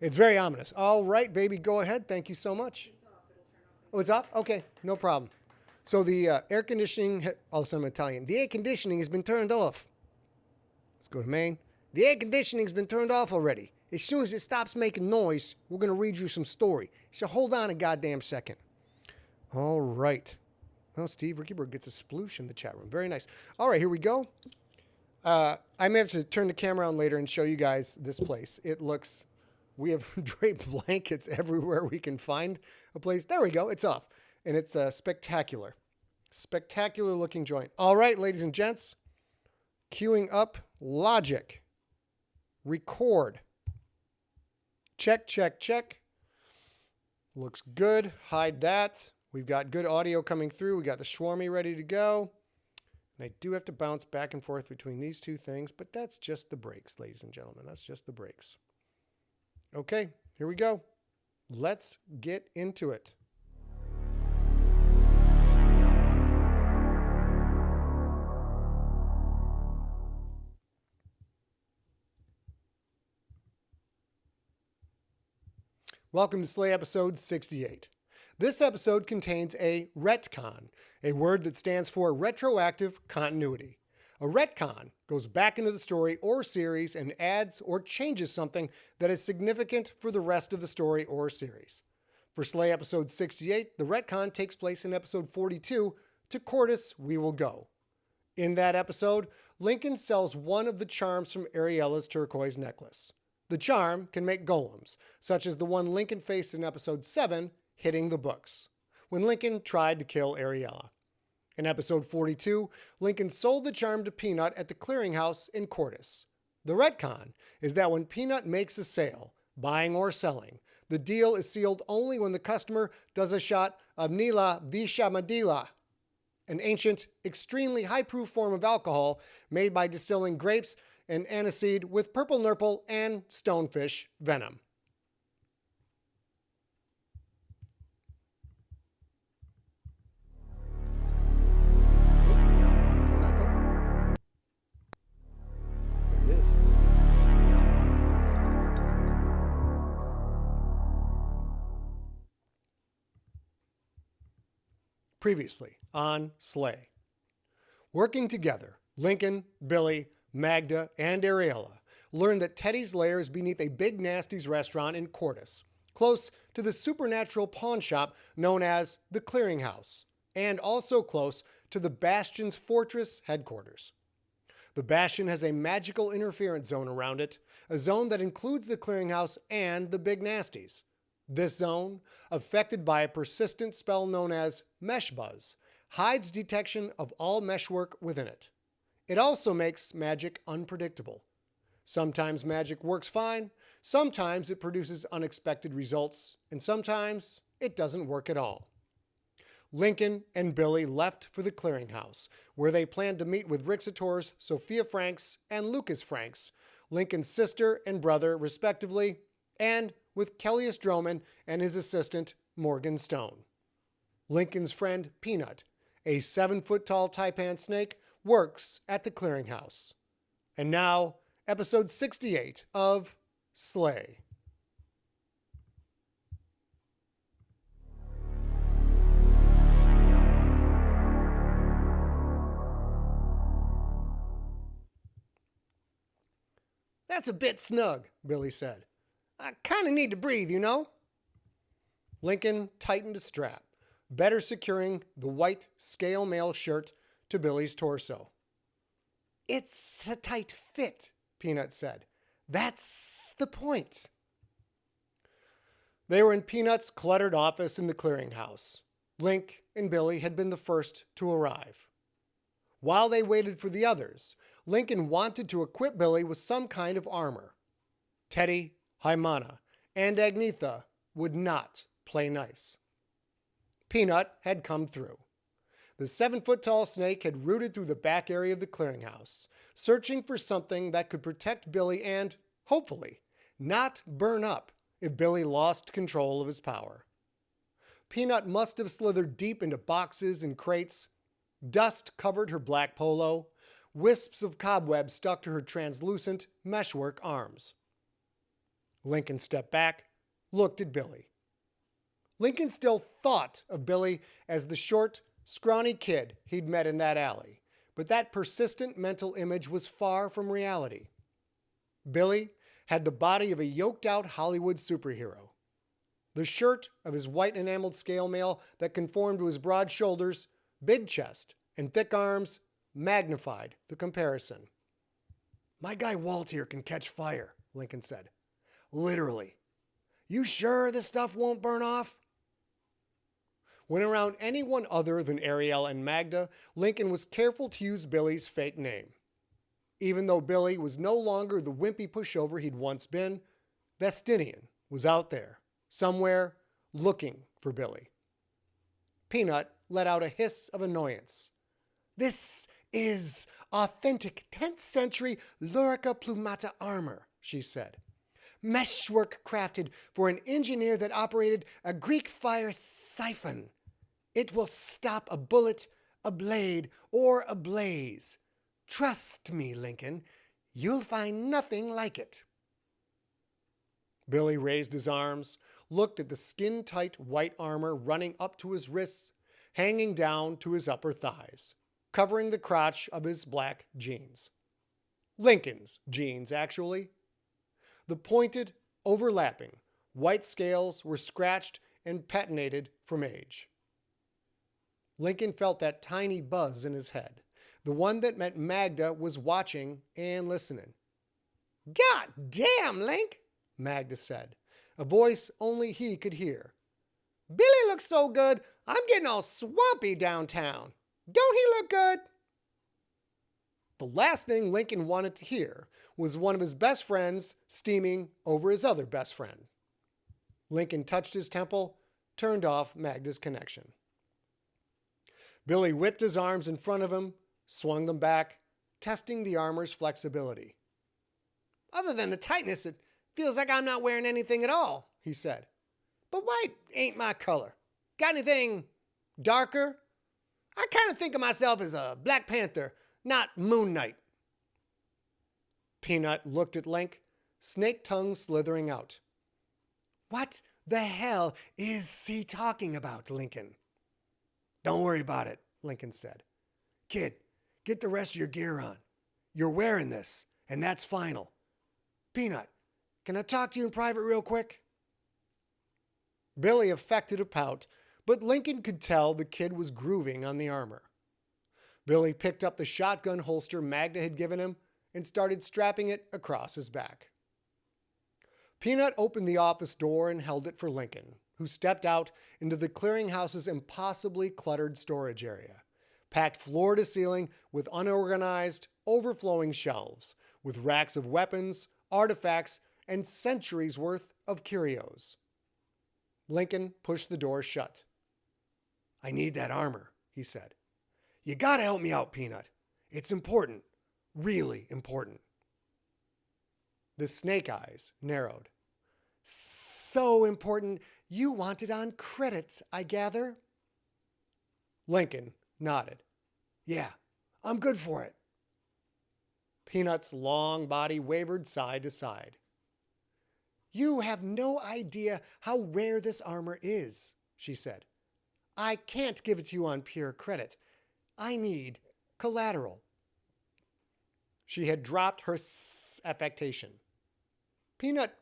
It's very ominous. All right, baby, go ahead. Thank you so much. It's off. It'll turn off. Oh, it's off? Okay, no problem. So the air conditioning, also I'm Italian, the air conditioning has been turned off. Let's go to main. The air conditioning's been turned off already. As soon as it stops making noise, we're going to read you some story. So hold on a goddamn second. All right. Well, Steve, Ricky Bird gets a sploosh in the chat room. Very nice. All right, here we go. I may have to turn the camera on later and show you guys this place. It looks, we have draped blankets everywhere we can find a place. There we go. It's off. And it's spectacular. Spectacular looking joint. All right, ladies and gents. Queuing up logic. Record. Check, check, check. Looks good. Hide that. We've got good audio coming through. We got the Schwarmy ready to go. And I do have to bounce back and forth between these two things, but that's just the breaks, ladies and gentlemen. That's just the breaks. Okay, here we go. Let's get into it. Welcome to Slay episode 68. This episode contains a retcon, a word that stands for retroactive continuity. A retcon goes back into the story or series and adds or changes something that is significant for the rest of the story or series. For Slay episode 68, the retcon takes place in episode 42, To Cordis We Will Go. In that episode, Lincoln sells one of the charms from Ariella's turquoise necklace. The charm can make golems, such as the one Lincoln faced in episode 7, hitting the books, when Lincoln tried to kill Ariella. In episode 42, Lincoln sold the charm to Peanut at the Clearinghouse in Cordis. The retcon is that when Peanut makes a sale, buying or selling, the deal is sealed only when the customer does a shot of Nila Vishamadila, an ancient, extremely high-proof form of alcohol made by distilling grapes and aniseed with purple nurple and stonefish venom. There it is. Previously on Slay. Working together, Lincoln, Billy, Magda, and Ariella learned that Teddy's lair is beneath a Big Nasty's restaurant in Cordis, close to the supernatural pawnshop known as the Clearinghouse, and also close to the Bastion's fortress headquarters. The Bastion has a magical interference zone around it, a zone that includes the Clearinghouse and the Big Nasties. This zone, affected by a persistent spell known as Mesh Buzz, hides detection of all meshwork within it. It also makes magic unpredictable. Sometimes magic works fine, sometimes it produces unexpected results, and sometimes it doesn't work at all. Lincoln and Billy left for the Clearinghouse, where they planned to meet with rixators Sophia Franks and Lukas Franks, Lincoln's sister and brother respectively, and with Kellius Droman and his assistant Morgan Stone. Lincoln's friend Peanut, a 7-foot-tall taipan snake, works at the Clearinghouse. And now, episode 68 of Slay. That's a bit snug, Billy said. I kind of need to breathe, you know? Lincoln tightened a strap, better securing the white scale mail shirt to Billy's torso. It's a tight fit, Peanut said. That's the point. They were in Peanut's cluttered office in the Clearinghouse. Link and Billy had been the first to arrive. While they waited for the others, Lincoln wanted to equip Billy with some kind of armor. Teddy, Haimana, and Agnetha would not play nice. Peanut had come through. The 7-foot-tall snake had rooted through the back area of the Clearinghouse, searching for something that could protect Billy and, hopefully, not burn up if Billy lost control of his power. Peanut must have slithered deep into boxes and crates. Dust covered her black polo. Wisps of cobweb stuck to her translucent meshwork arms. Lincoln stepped back, looked at Billy. Lincoln still thought of Billy as the short, scrawny kid he'd met in that alley, but that persistent mental image was far from reality. Billy had the body of a yoked-out Hollywood superhero. The shirt of his white enameled scale mail that conformed to his broad shoulders, big chest, and thick arms magnified the comparison. "My guy Walt here can catch fire," Lincoln said. "Literally. You sure this stuff won't burn off?" When around anyone other than Ariella and Magda, Lincoln was careful to use Billy's fake name. Even though Billy was no longer the wimpy pushover he'd once been, Bastion was out there, somewhere, looking for Billy. Peanut let out a hiss of annoyance. "This is authentic 10th century Lurica plumata armor," she said. "Meshwork crafted for an engineer that operated a Greek fire siphon. It will stop a bullet, a blade, or a blaze. Trust me, Lincoln, you'll find nothing like it." Billy raised his arms, looked at the skin-tight white armor running up to his wrists, hanging down to his upper thighs, covering the crotch of his black jeans. Lincoln's jeans, actually. The pointed, overlapping, white scales were scratched and patinated from age. Lincoln felt that tiny buzz in his head, the one that meant Magda was watching and listening. "God damn, Link," Magda said, a voice only he could hear. "Billy looks so good, I'm getting all swampy downtown. Don't he look good?" The last thing Lincoln wanted to hear was one of his best friends steaming over his other best friend. Lincoln touched his temple, turned off Magda's connection. Billy whipped his arms in front of him, swung them back, testing the armor's flexibility. "Other than the tightness, it feels like I'm not wearing anything at all," he said. "But white ain't my color. Got anything darker? I kind of think of myself as a Black Panther, not Moon Knight." Peanut looked at Link, snake tongue slithering out. "What the hell is he talking about, Lincoln?" "Don't worry about it," Lincoln said. "Kid, get the rest of your gear on. You're wearing this, and that's final. Peanut, can I talk to you in private real quick?" Billy affected a pout, but Lincoln could tell the kid was grooving on the armor. Billy picked up the shotgun holster Magda had given him and started strapping it across his back. Peanut opened the office door and held it for Lincoln, who stepped out into the clearinghouse's impossibly cluttered storage area, packed floor to ceiling with unorganized, overflowing shelves, with racks of weapons, artifacts, and centuries' worth of curios. Lincoln pushed the door shut. "I need that armor," he said. "You gotta help me out, Peanut. It's important. Really important." The snake eyes narrowed. "So important, you want it on credit, I gather?" Lincoln nodded. "Yeah, I'm good for it." Peanut's long body wavered side to side. "You have no idea how rare this armor is," she said. "I can't give it to you on pure credit. I need collateral." She had dropped her affectation. Peanut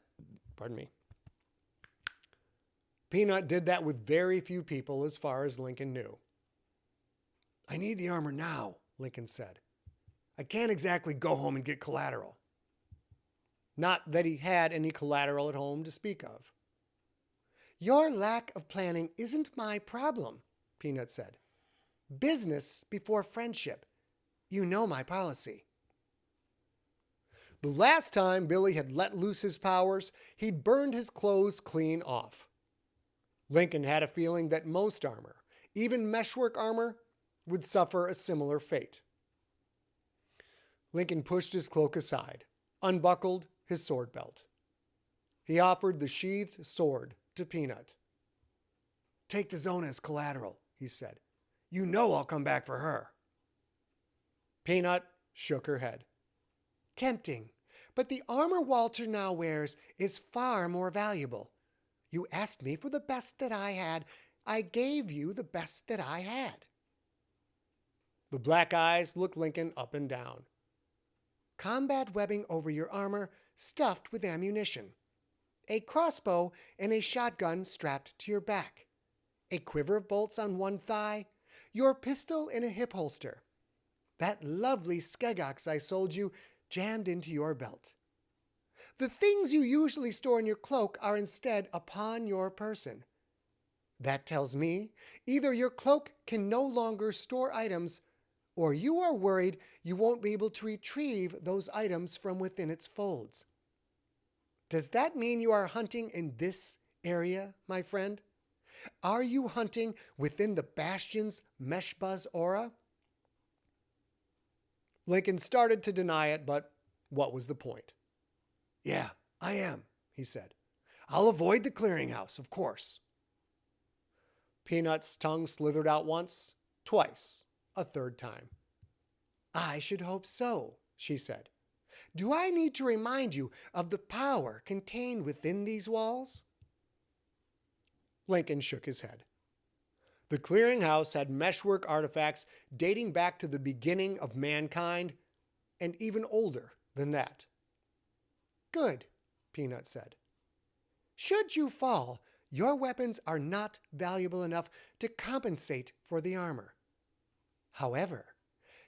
did that with very few people as far as Lincoln knew. "I need the armor now," Lincoln said. "I can't exactly go home and get collateral." Not that he had any collateral at home to speak of. "Your lack of planning isn't my problem," Peanut said. "Business before friendship. You know my policy." The last time Billy had let loose his powers, he'd burned his clothes clean off. Lincoln had a feeling that most armor, even meshwork armor, would suffer a similar fate. Lincoln pushed his cloak aside, unbuckled his sword belt. He offered the sheathed sword to Peanut. "Take to Zona as collateral," he said. "You know I'll come back for her." Peanut shook her head. "Tempting, But the armor Walter now wears is far more valuable. You asked me for the best that I had. I gave you the best that I had. The black eyes looked Lincoln up and down. Combat webbing over your armor, stuffed with ammunition. A crossbow and a shotgun strapped to your back. A quiver of bolts on one thigh. Your pistol in a hip holster. That lovely skegox I sold you jammed into your belt. The things you usually store in your cloak are instead upon your person. That tells me either your cloak can no longer store items, or you are worried you won't be able to retrieve those items from within its folds. Does that mean you are hunting in this area, my friend? Are you hunting within the Bastion's meshbuzz aura? Lincoln started to deny it, but what was the point? Yeah, I am, he said. I'll avoid the clearinghouse, of course. Peanut's tongue slithered out once, twice, a third time. I should hope so, she said. Do I need to remind you of the power contained within these walls? Lincoln shook his head. The clearinghouse had meshwork artifacts dating back to the beginning of mankind, and even older than that. Good, Peanut said. Should you fall, your weapons are not valuable enough to compensate for the armor. However,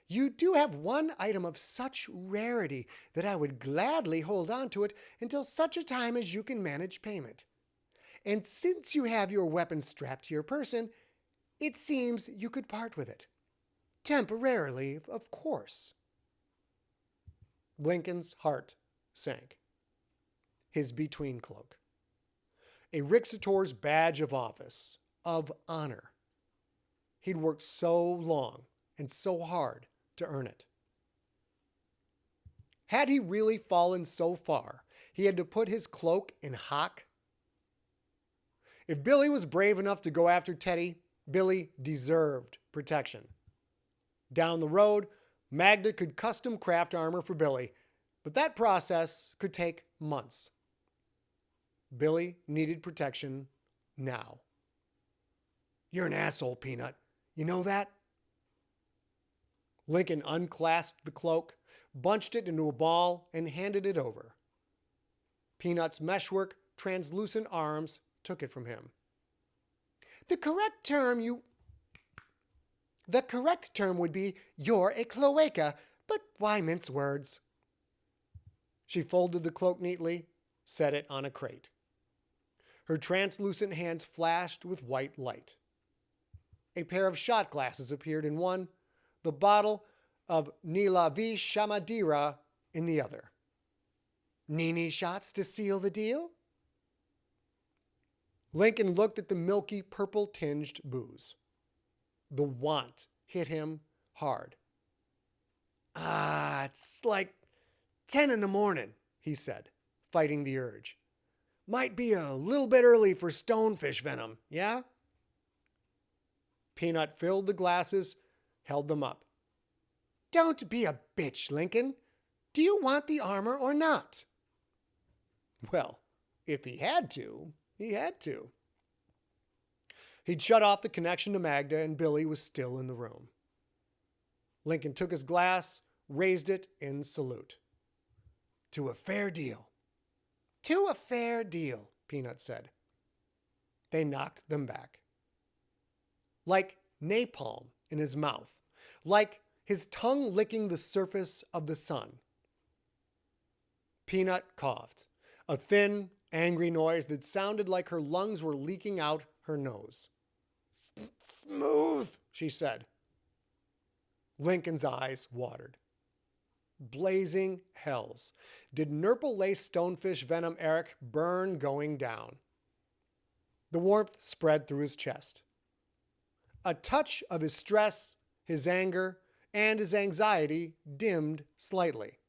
you do have one item of such rarity that I would gladly hold on to it until such a time as you can manage payment. And since you have your weapon strapped to your person, it seems you could part with it. Temporarily, of course. Lincoln's heart sank. His between cloak. A rixator's badge of office, of honor. He'd worked so long and so hard to earn it. Had he really fallen so far, he had to put his cloak in hock? If Billy was brave enough to go after Teddy, Billy deserved protection. Down the road, Magda could custom craft armor for Billy, but that process could take months. Billy needed protection now. You're an asshole, Peanut. You know that? Lincoln unclasped the cloak, bunched it into a ball, and handed it over. Peanut's meshwork, translucent arms took it from him. The correct term would be, you're a cloaca, but why mince words? She folded the cloak neatly, set it on a crate. Her translucent hands flashed with white light. A pair of shot glasses appeared in one, the bottle of Nilavi Shamadira in the other. Nini shots to seal the deal? Lincoln looked at the milky purple-tinged booze. The want hit him hard. It's like 10 in the morning, he said, fighting the urge. Might be a little bit early for stonefish venom, yeah? Peanut filled the glasses, held them up. Don't be a bitch, Lincoln. Do you want the armor or not? Well, if he had to, he had to. He'd shut off the connection to Magda, and Billy was still in the room. Lincoln took his glass, raised it in salute. To a fair deal. To a fair deal, Peanut said. They knocked them back. Like napalm in his mouth, like his tongue licking the surface of the sun. Peanut coughed, a thin, angry noise that sounded like her lungs were leaking out her nose. Smooth, she said. Lincoln's eyes watered. Blazing hells. Did Nurple lace stonefish venom Eric burn going down? The warmth spread through his chest. A touch of his stress, his anger, and his anxiety dimmed slightly.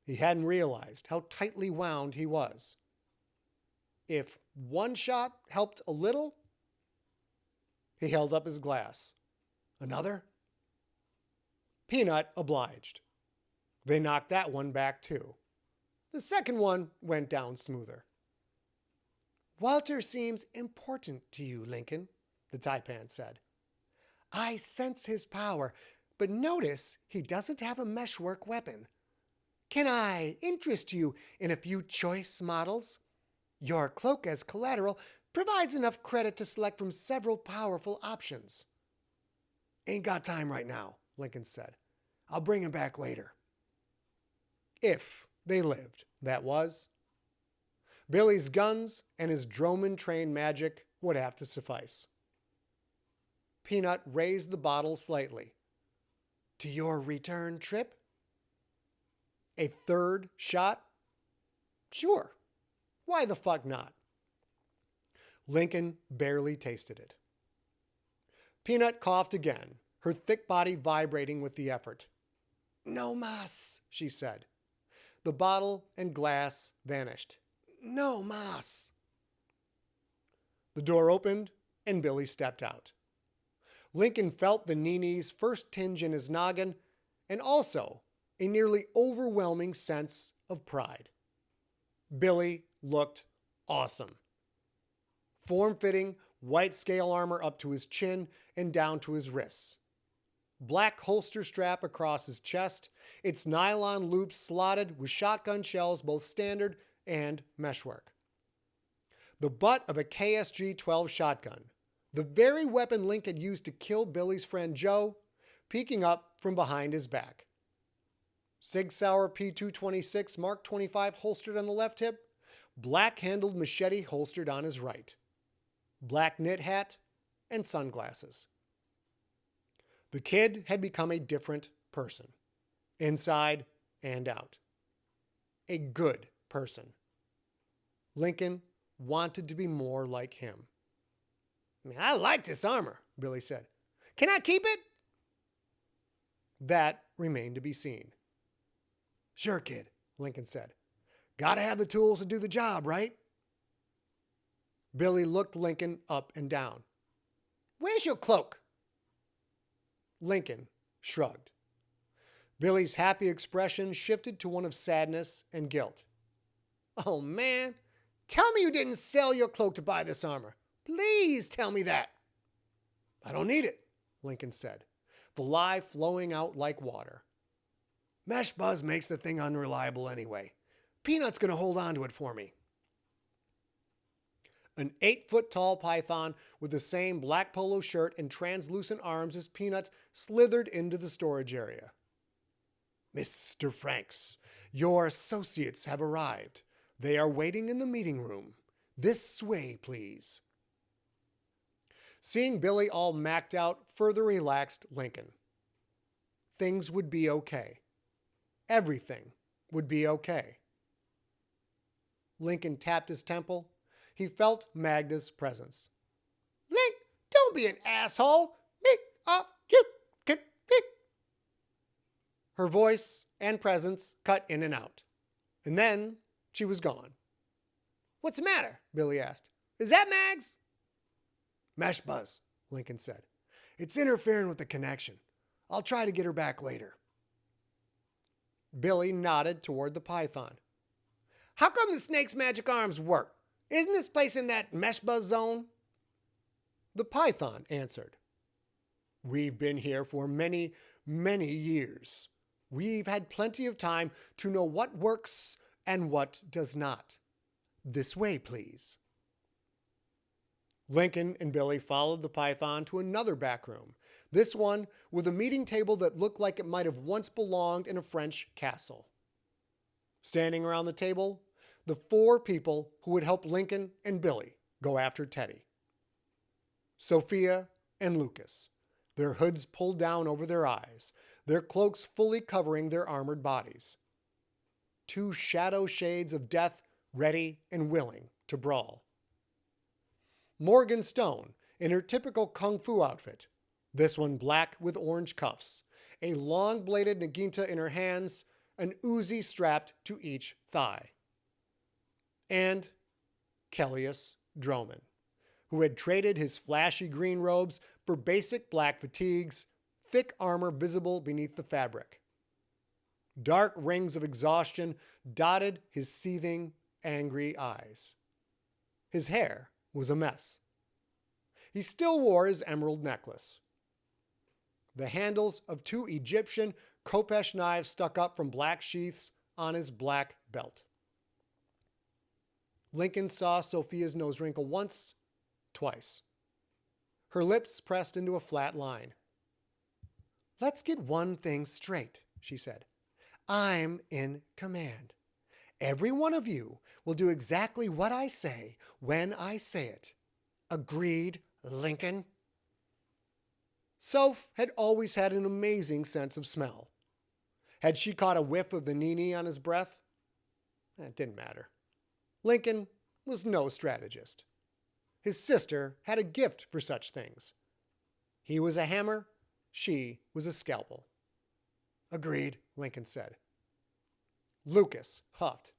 He hadn't realized how tightly wound he was. If one shot helped a little, he held up his glass. Another? Peanut obliged. They knocked that one back too. The second one went down smoother. "Walter seems important to you, Lincoln," the taipan said. "I sense his power, but notice he doesn't have a meshwork weapon. Can I interest you in a few choice models? Your cloak as collateral provides enough credit to select from several powerful options." "Ain't got time right now," Lincoln said. "I'll bring him back later." If they lived, that was. Billy's guns and his Droman-trained magic would have to suffice. Peanut raised the bottle slightly. "To your return trip?" "A third shot?" "Sure. Why the fuck not?" Lincoln barely tasted it. Peanut coughed again, her thick body vibrating with the effort. "No mas," she said. The bottle and glass vanished. "No mas." The door opened and Billy stepped out. Lincoln felt the Nini's first tinge in his noggin and also a nearly overwhelming sense of pride. Billy looked awesome. Form-fitting white scale armor up to his chin and down to his wrists. Black holster strap across his chest, its nylon loops slotted with shotgun shells both standard and meshwork. The butt of a KSG-12 shotgun, the very weapon Link had used to kill Billy's friend Joe, peeking up from behind his back. Sig Sauer P226 Mark 25 holstered on the left hip, black-handled machete holstered on his right. Black knit hat and sunglasses. The kid had become a different person, inside and out. A good person. Lincoln wanted to be more like him. "I like this armor," Billy said. "Can I keep it?" That remained to be seen. "Sure, kid," Lincoln said. "Gotta have the tools to do the job, right?" Billy looked Lincoln up and down. "Where's your cloak?" Lincoln shrugged. Billy's happy expression shifted to one of sadness and guilt. "Oh man, tell me you didn't sell your cloak to buy this armor. Please tell me that." "I don't need it," Lincoln said, the lie flowing out like water. "Mesh buzz makes the thing unreliable anyway. Peanut's going to hold on to it for me." An 8-foot-tall python with the same black polo shirt and translucent arms as Peanut slithered into the storage area. "Mr. Franks, your associates have arrived. They are waiting in the meeting room. This way, please." Seeing Billy all macked out further relaxed Lincoln. Things would be okay. Everything would be okay. Lincoln tapped his temple. He felt Magda's presence. "Link, don't be an asshole. Her voice and presence cut in and out. And then she was gone. "What's the matter?" Billy asked. "Is that Mags?" "Mesh buzz," Lincoln said. "It's interfering with the connection. I'll try to get her back later." Billy nodded toward the python. "How come the snake's magic arms work? Isn't this place in that mesh buzz zone?" The python answered. "We've been here for many, many years. We've had plenty of time to know what works and what does not. This way, please." Lincoln and Billy followed the python to another back room, this one with a meeting table that looked like it might have once belonged in a French castle. Standing around the table, the 4 people who would help Lincoln and Billy go after Teddy. Sophia and Lukas, their hoods pulled down over their eyes, their cloaks fully covering their armored bodies. 2 shadow shades of death ready and willing to brawl. Morgan Stone in her typical kung fu outfit, this one black with orange cuffs, a long-bladed naginta in her hands, an Uzi strapped to each thigh. And Kellius Droman, who had traded his flashy green robes for basic black fatigues, thick armor visible beneath the fabric. Dark rings of exhaustion dotted his seething, angry eyes. His hair was a mess. He still wore his emerald necklace. The handles of 2 Egyptian khopesh knives stuck up from black sheaths on his black belt. Lincoln saw Sophia's nose wrinkle once, twice. Her lips pressed into a flat line. "Let's get one thing straight," she said. "I'm in command. Every one of you will do exactly what I say when I say it. Agreed, Lincoln?" Soph had always had an amazing sense of smell. Had she caught a whiff of the nini on his breath? It didn't matter. Lincoln was no strategist. His sister had a gift for such things. He was a hammer, she was a scalpel. "Agreed," Lincoln said. Lukas huffed.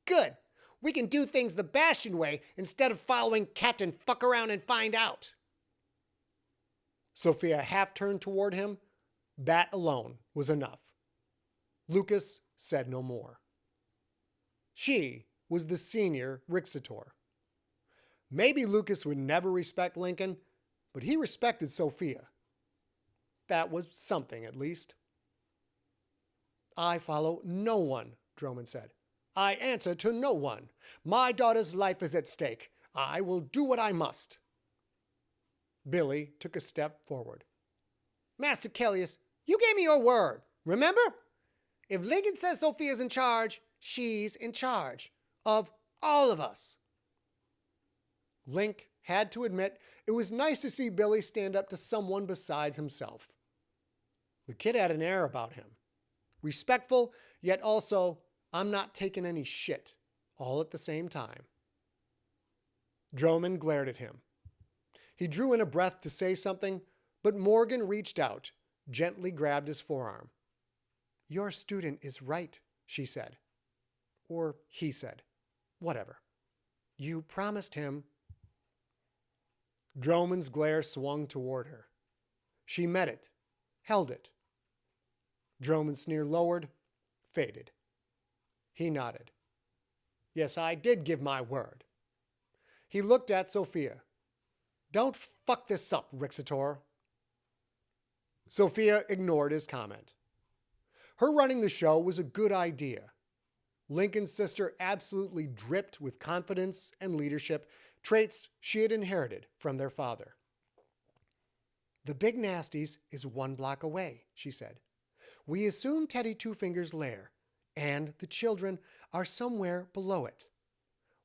"Good. We can do things the Bastion way instead of following Captain Fuck Around and Find Out." Sophia half turned toward him. That alone was enough. Lukas said no more. She was the senior rixator. Maybe Lukas would never respect Lincoln, but he respected Sophia. That was something, at least. "I follow no one," Droman said. "I answer to no one. My daughter's life is at stake. I will do what I must." Billy took a step forward. "Master Kellius, you gave me your word, remember? If Lincoln says Sophia's in charge, she's in charge. Of all of us." Link had to admit it was nice to see Billy stand up to someone beside himself. The kid had an air about him. Respectful, yet also, I'm not taking any shit, all at the same time. Droman glared at him. He drew in a breath to say something, but Morgan reached out, gently grabbed his forearm. "Your student is right," she said. Or he said. Whatever. "You promised him." Droman's glare swung toward her. She met it, held it. Droman's sneer lowered, faded. He nodded. "Yes, I did give my word." He looked at Sophia. "Don't fuck this up, Rixator." Sophia ignored his comment. Her running the show was a good idea. Lincoln's sister absolutely dripped with confidence and leadership, traits she had inherited from their father. "The Big Nasties is 1 block away," she said. "We assume Teddy Two Fingers' lair, and the children are somewhere below it.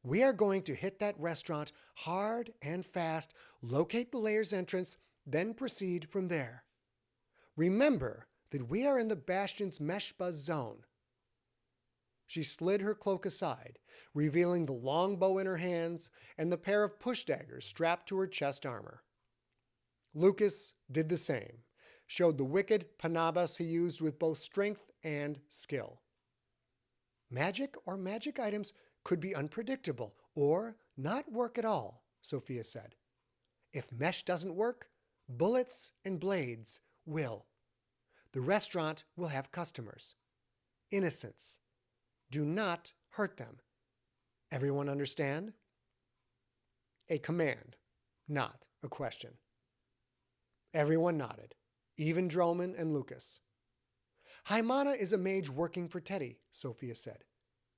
We are going to hit that restaurant hard and fast, locate the lair's entrance, then proceed from there. Remember that we are in the Bastion's mesh buzz zone." She slid her cloak aside, revealing the long bow in her hands and the pair of push daggers strapped to her chest armor. Lukas did the same, showed the wicked panabas he used with both strength and skill. "Magic or magic items could be unpredictable or not work at all," Sophia said. "If mesh doesn't work, bullets and blades will. The restaurant will have customers. Innocents. Do not hurt them. Everyone understand?" A command, not a question. Everyone nodded, even Droman and Lukas. "Haimana is a mage working for Teddy," Sophia said.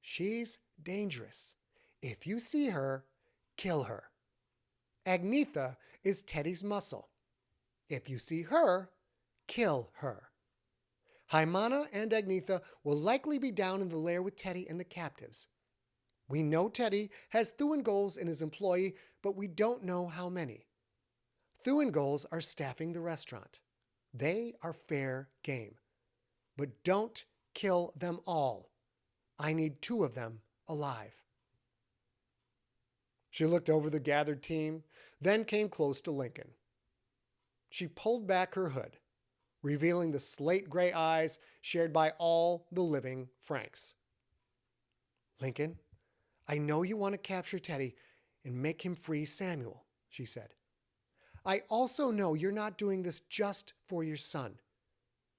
"She's dangerous. If you see her, kill her. Agnetha is Teddy's muscle. If you see her, kill her. Haimana and Agnetha will likely be down in the lair with Teddy and the captives. We know Teddy has Thuengols in his employ, but we don't know how many. Thuengols are staffing the restaurant. They are fair game. But don't kill them all. I need 2 of them alive." She looked over the gathered team, then came close to Lincoln. She pulled back her hood, revealing the slate-gray eyes shared by all the living Franks. "Lincoln, I know you want to capture Teddy and make him free Samuel," she said. "I also know you're not doing this just for your son.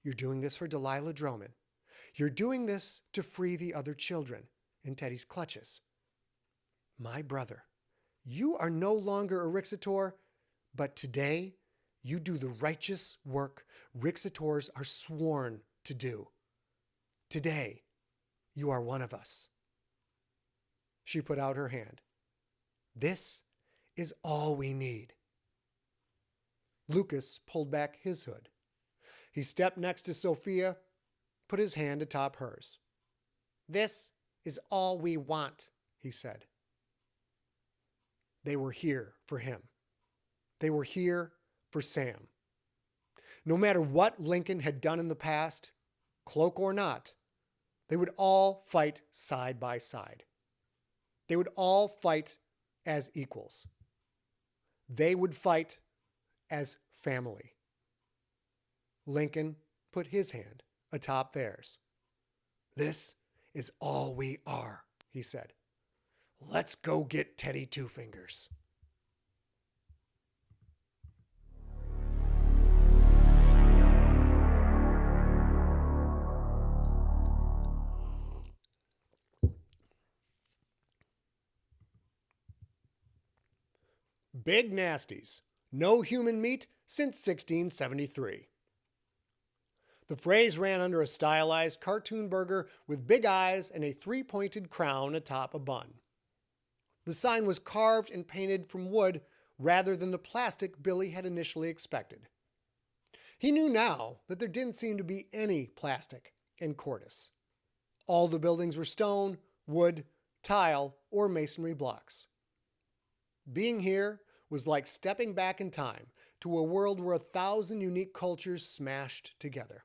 You're doing this for Delilah Droman. You're doing this to free the other children in Teddy's clutches. My brother, you are no longer a rixator, but today you do the righteous work rixators are sworn to do. Today, you are one of us. She put out her hand. This is all we need. Lukas pulled back his hood. He stepped next to Sophia, put his hand atop hers. This is all we want, he said. They were here for him. They were here for Sam. No matter what Lincoln had done in the past, cloak or not, they would all fight side by side. They would all fight as equals. They would fight as family. Lincoln put his hand atop theirs. This is all we are, he said. Let's go get Teddy Two Fingers. Big Nasties. No human meat since 1673. The phrase ran under a stylized cartoon burger with big eyes and a three-pointed crown atop a bun. The sign was carved and painted from wood rather than the plastic Billy had initially expected. He knew now that there didn't seem to be any plastic in Cordis. All the buildings were stone, wood, tile, or masonry blocks. Being here was like stepping back in time to a world where 1,000 unique cultures smashed together.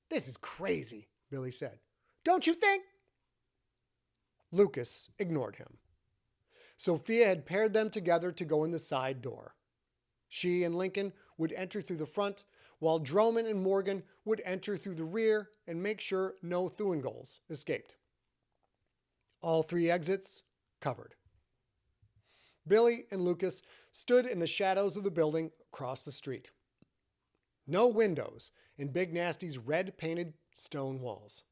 This is crazy, Billy said. Don't you think? Lukas ignored him. Sophia had paired them together to go in the side door. She and Lincoln would enter through the front, while Droman and Morgan would enter through the rear and make sure no Thuengals escaped. All three exits covered. Billy and Lukas stood in the shadows of the building across the street. No windows in Big Nasty's red-painted stone walls.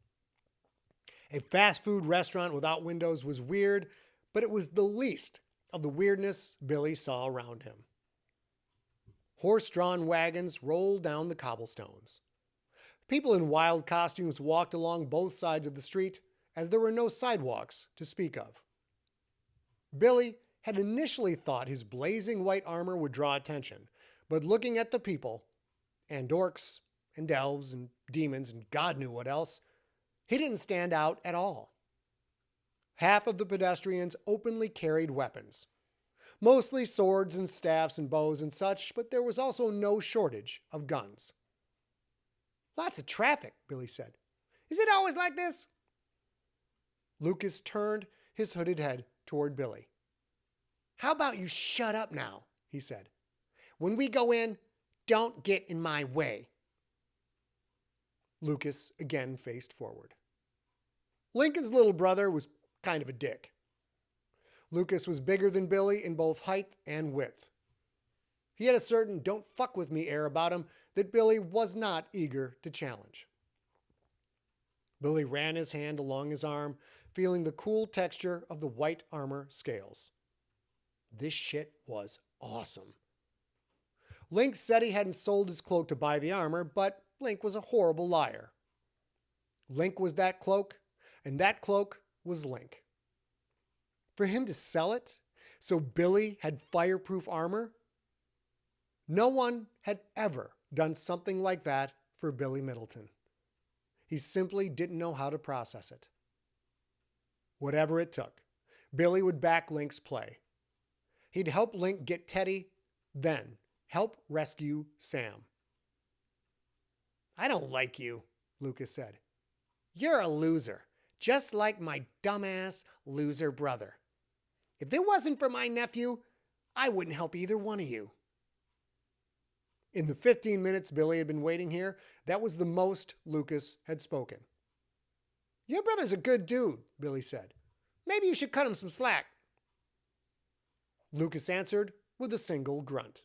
A fast food restaurant without windows was weird, but it was the least of the weirdness Billy saw around him. Horse-drawn wagons rolled down the cobblestones. People in wild costumes walked along both sides of the street, as there were no sidewalks to speak of. Billy had initially thought his blazing white armor would draw attention, but looking at the people, and orcs, and elves, and demons, and God knew what else, he didn't stand out at all. Half of the pedestrians openly carried weapons, mostly swords and staffs and bows and such, but there was also no shortage of guns. Lots of traffic, Billy said. Is it always like this? Lukas turned his hooded head toward Billy. How about you shut up now, he said. When we go in, don't get in my way. Lukas again faced forward. Lincoln's little brother was kind of a dick. Lukas was bigger than Billy in both height and width. He had a certain don't fuck with me air about him that Billy was not eager to challenge. Billy ran his hand along his arm, feeling the cool texture of the white armor scales. This shit was awesome. Link said he hadn't sold his cloak to buy the armor, but Link was a horrible liar. Link was that cloak, and that cloak was Link. For him to sell it, so Billy had fireproof armor? No one had ever done something like that for Billy Middleton. He simply didn't know how to process it. Whatever it took, Billy would back Link's play. He'd help Link get Teddy, then help rescue Sam. I don't like you, Lukas said. You're a loser, just like my dumbass loser brother. If it wasn't for my nephew, I wouldn't help either one of you. In the 15 minutes Billy had been waiting here, that was the most Lukas had spoken. Your brother's a good dude, Billy said. Maybe you should cut him some slack. Lukas answered with a single grunt.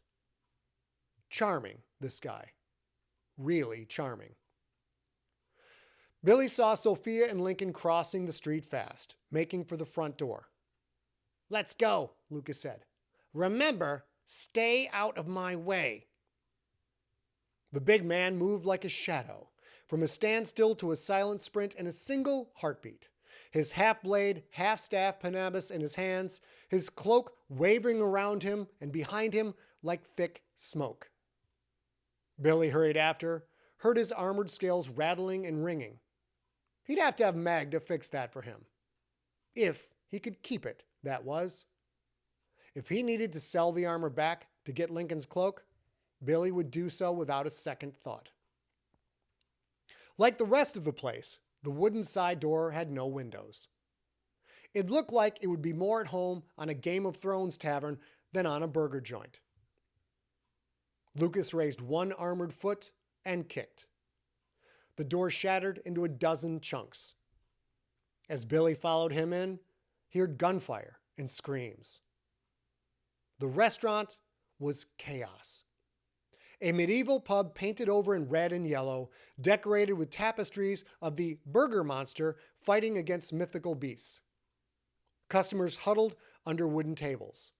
Charming, this guy. Really charming. Billy saw Sophia and Lincoln crossing the street fast, making for the front door. "Let's go," Lukas said. "Remember, stay out of my way." The big man moved like a shadow, from a standstill to a silent sprint in a single heartbeat. His half-blade, half-staff panabas in his hands, his cloak wavering around him and behind him like thick smoke. Billy hurried after, heard his armored scales rattling and ringing. He'd have to have Magda fix that for him. If he could keep it, that was. If he needed to sell the armor back to get Lincoln's cloak, Billy would do so without a second thought. Like the rest of the place, the wooden side door had no windows. It looked like it would be more at home on a Game of Thrones tavern than on a burger joint. Lukas raised one armored foot and kicked. The door shattered into a dozen chunks. As Billy followed him in, he heard gunfire and screams. The restaurant was chaos. A medieval pub painted over in red and yellow, decorated with tapestries of the burger monster fighting against mythical beasts. Customers huddled under wooden tables.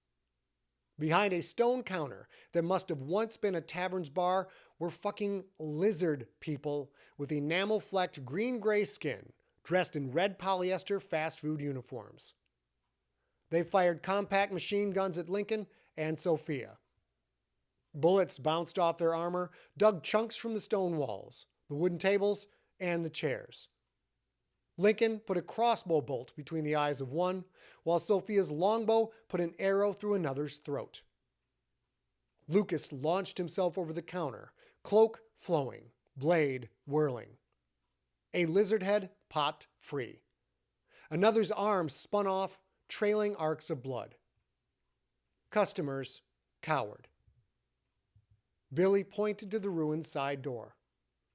Behind a stone counter that must have once been a tavern's bar were fucking lizard people with enamel-flecked green-gray skin, dressed in red polyester fast food uniforms. They fired compact machine guns at Lincoln and Sophia. Bullets bounced off their armor, dug chunks from the stone walls, the wooden tables, and the chairs. Lincoln put a crossbow bolt between the eyes of one, while Sophia's longbow put an arrow through another's throat. Lukas launched himself over the counter, cloak flowing, blade whirling. A lizard head popped free. Another's arm spun off, trailing arcs of blood. Customers cowered. Billy pointed to the ruined side door.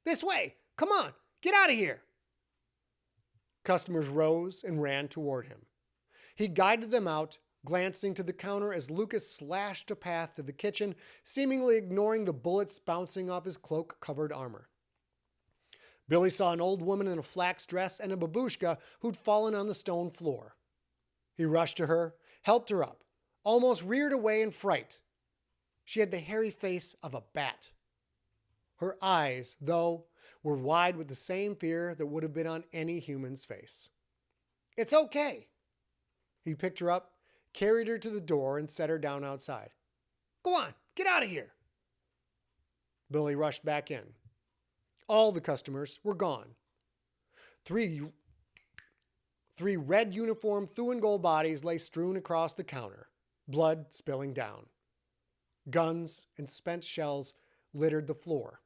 "This way! Come on! Get out of here!" Customers rose and ran toward him. He guided them out, glancing to the counter as Lukas slashed a path to the kitchen, seemingly ignoring the bullets bouncing off his cloak-covered armor. Billy saw an old woman in a flax dress and a babushka who'd fallen on the stone floor. He rushed to her, helped her up, almost reared away in fright. She had the hairy face of a bat. Her eyes, though, were wide with the same fear that would have been on any human's face. "It's okay." He picked her up, carried her to the door, and set her down outside. "Go on, get out of here." Billy rushed back in. All the customers were gone. Three red uniformed Thuan bodies lay strewn across the counter, blood spilling down. Guns and spent shells littered the floor.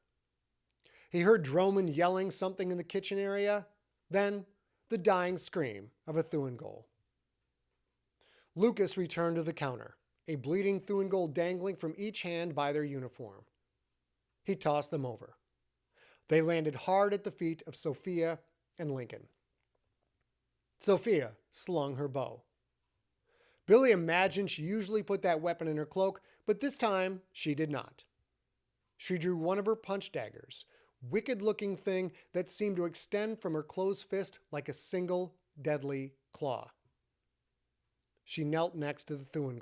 He heard Droman yelling something in the kitchen area, then the dying scream of a Thuan. Lukas returned to the counter, a bleeding Thuan dangling from each hand by their uniform. He tossed them over. They landed hard at the feet of Sophia and Lincoln. Sophia slung her bow. Billy imagined she usually put that weapon in her cloak, but this time she did not. She drew one of her punch daggers, wicked-looking thing that seemed to extend from her closed fist like a single deadly claw. She knelt next to the Thuan.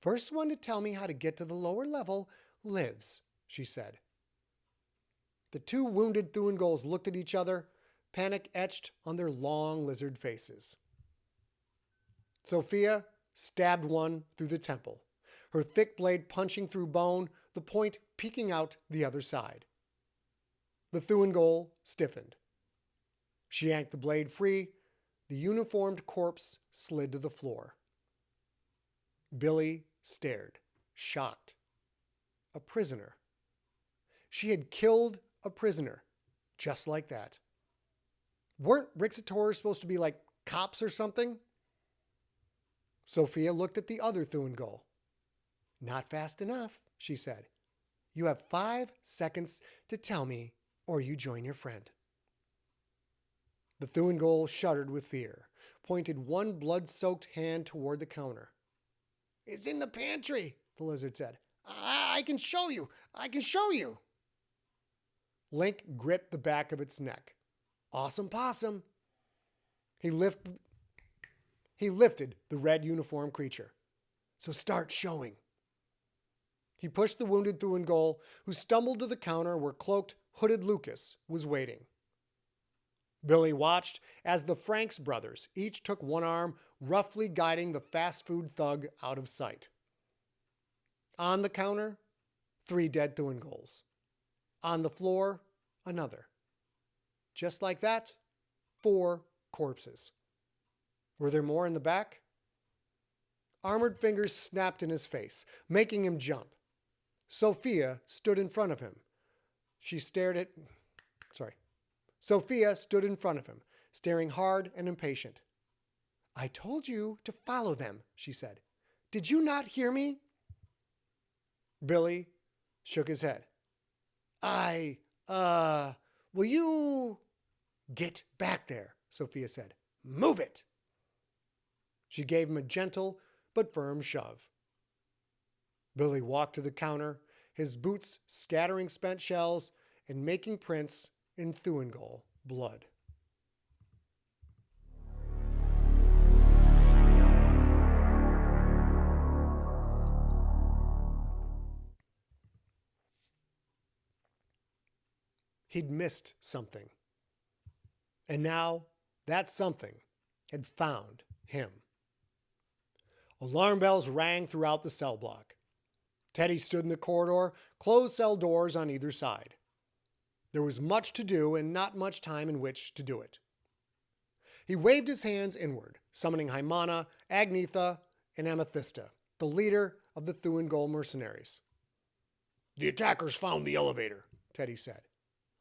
"First one to tell me how to get to the lower level lives," she said. The two wounded Thuan looked at each other, panic etched on their long lizard faces. Sophia stabbed one through the temple, her thick blade punching through bone, the point peeking out the other side. The Thuan stiffened. She yanked the blade free. The uniformed corpse slid to the floor. Billy stared, shocked. A prisoner. She had killed a prisoner, just like that. Weren't rixators supposed to be like cops or something? Sophia looked at the other Thuan. "Not fast enough," she said. "You have 5 seconds to tell me, or you join your friend." The Thuan shuddered with fear, pointed one blood-soaked hand toward the counter. "It's in the pantry," the lizard said. I can show you. I can show you." Link gripped the back of its neck, Awesome possum. He lifted the red uniformed creature. So start showing. He pushed the wounded Thuengol, who stumbled to the counter where cloaked, hooded Lukas was waiting. Billy watched as the Franks brothers each took one arm, roughly guiding the fast food thug out of sight. On the counter, 3 dead Thuengols. On the floor, another. Just like that, 4 corpses. Were there more in the back? Armored fingers snapped in his face, making him jump. Sophia stood in front of him. Sophia stood in front of him, staring hard and impatient. I told you to follow them, she said. Did you not hear me? Billy shook his head. Will you get back there? Sophia said. Move it. She gave him a gentle but firm shove. Billy walked to the counter, his boots scattering spent shells and making prints in Thuengol blood. He'd missed something. And now that something had found him. Alarm bells rang throughout the cell block. Teddy stood in the corridor, closed cell doors on either side. There was much to do and not much time in which to do it. He waved his hands inward, summoning Haimana, Agnetha, and Amethysta, the leader of the Thuengol mercenaries. The attackers found the elevator, Teddy said.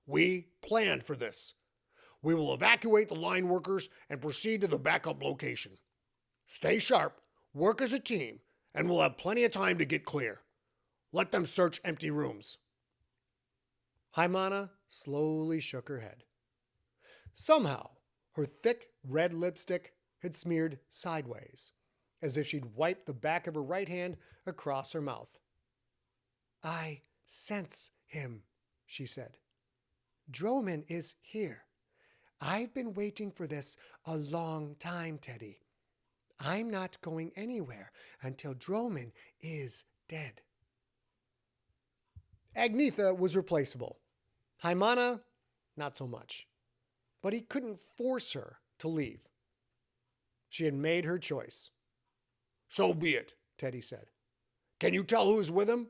We planned for this. We will evacuate the line workers and proceed to the backup location. Stay sharp, work as a team, and we'll have plenty of time to get clear. Let them search empty rooms. Haimana slowly shook her head. Somehow, her thick red lipstick had smeared sideways, as if she'd wiped the back of her right hand across her mouth. I sense him, she said. Droman is here. I've been waiting for this a long time, Teddy. I'm not going anywhere until Droman is dead. Agnetha was replaceable. Haimana, not so much. But he couldn't force her to leave. She had made her choice. So be it, Teddy said. Can you tell who's with him?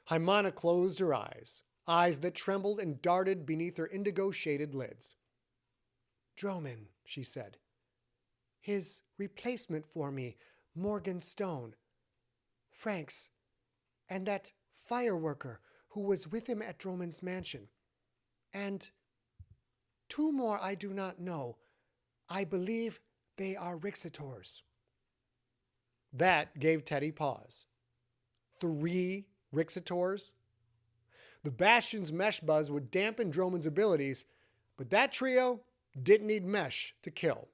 Haimana closed her eyes that trembled and darted beneath her indigo-shaded lids. Droman, she said. His replacement for me, Morgan Stone. Franks, and that fireworker who was with him at Droman's mansion. And 2 more I do not know. I believe they are rixators. That gave Teddy pause. 3 rixators? The Bastion's mesh buzz would dampen Droman's abilities, but that trio didn't need mesh to kill.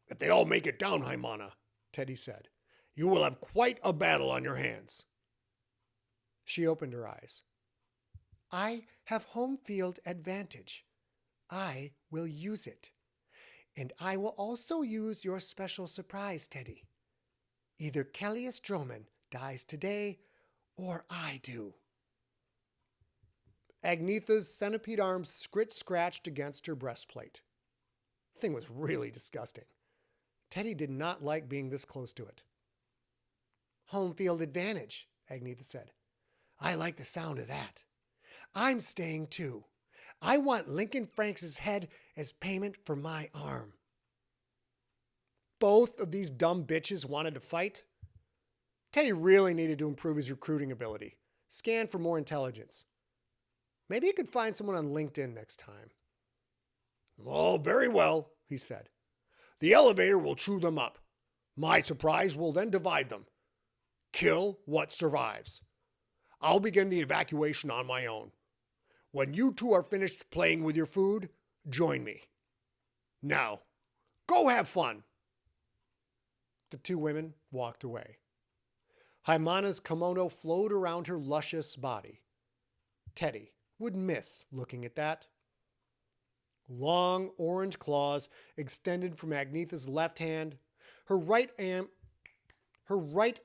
If they all make it down, Haimana, Teddy said, you will have quite a battle on your hands. She opened her eyes. I have home field advantage. I will use it. And I will also use your special surprise, Teddy. Either Kellius Droman dies today, or I do. Agnetha's centipede arms scratched against her breastplate. The thing was really disgusting. Teddy did not like being this close to it. Home field advantage, Agnetha said. I like the sound of that. I'm staying too. I want Lincoln Franks' head as payment for my arm. Both of these dumb bitches wanted to fight. Teddy really needed to improve his recruiting ability. Scan for more intelligence. Maybe he could find someone on LinkedIn next time. Oh, very well, he said. The elevator will chew them up. My surprise will then divide them. Kill what survives. I'll begin the evacuation on my own. When you 2 are finished playing with your food, join me. Now, go have fun. The 2 women walked away. Haimana's kimono flowed around her luscious body. Teddy would miss looking at that. Long orange claws extended from Agnetha's left hand. Her right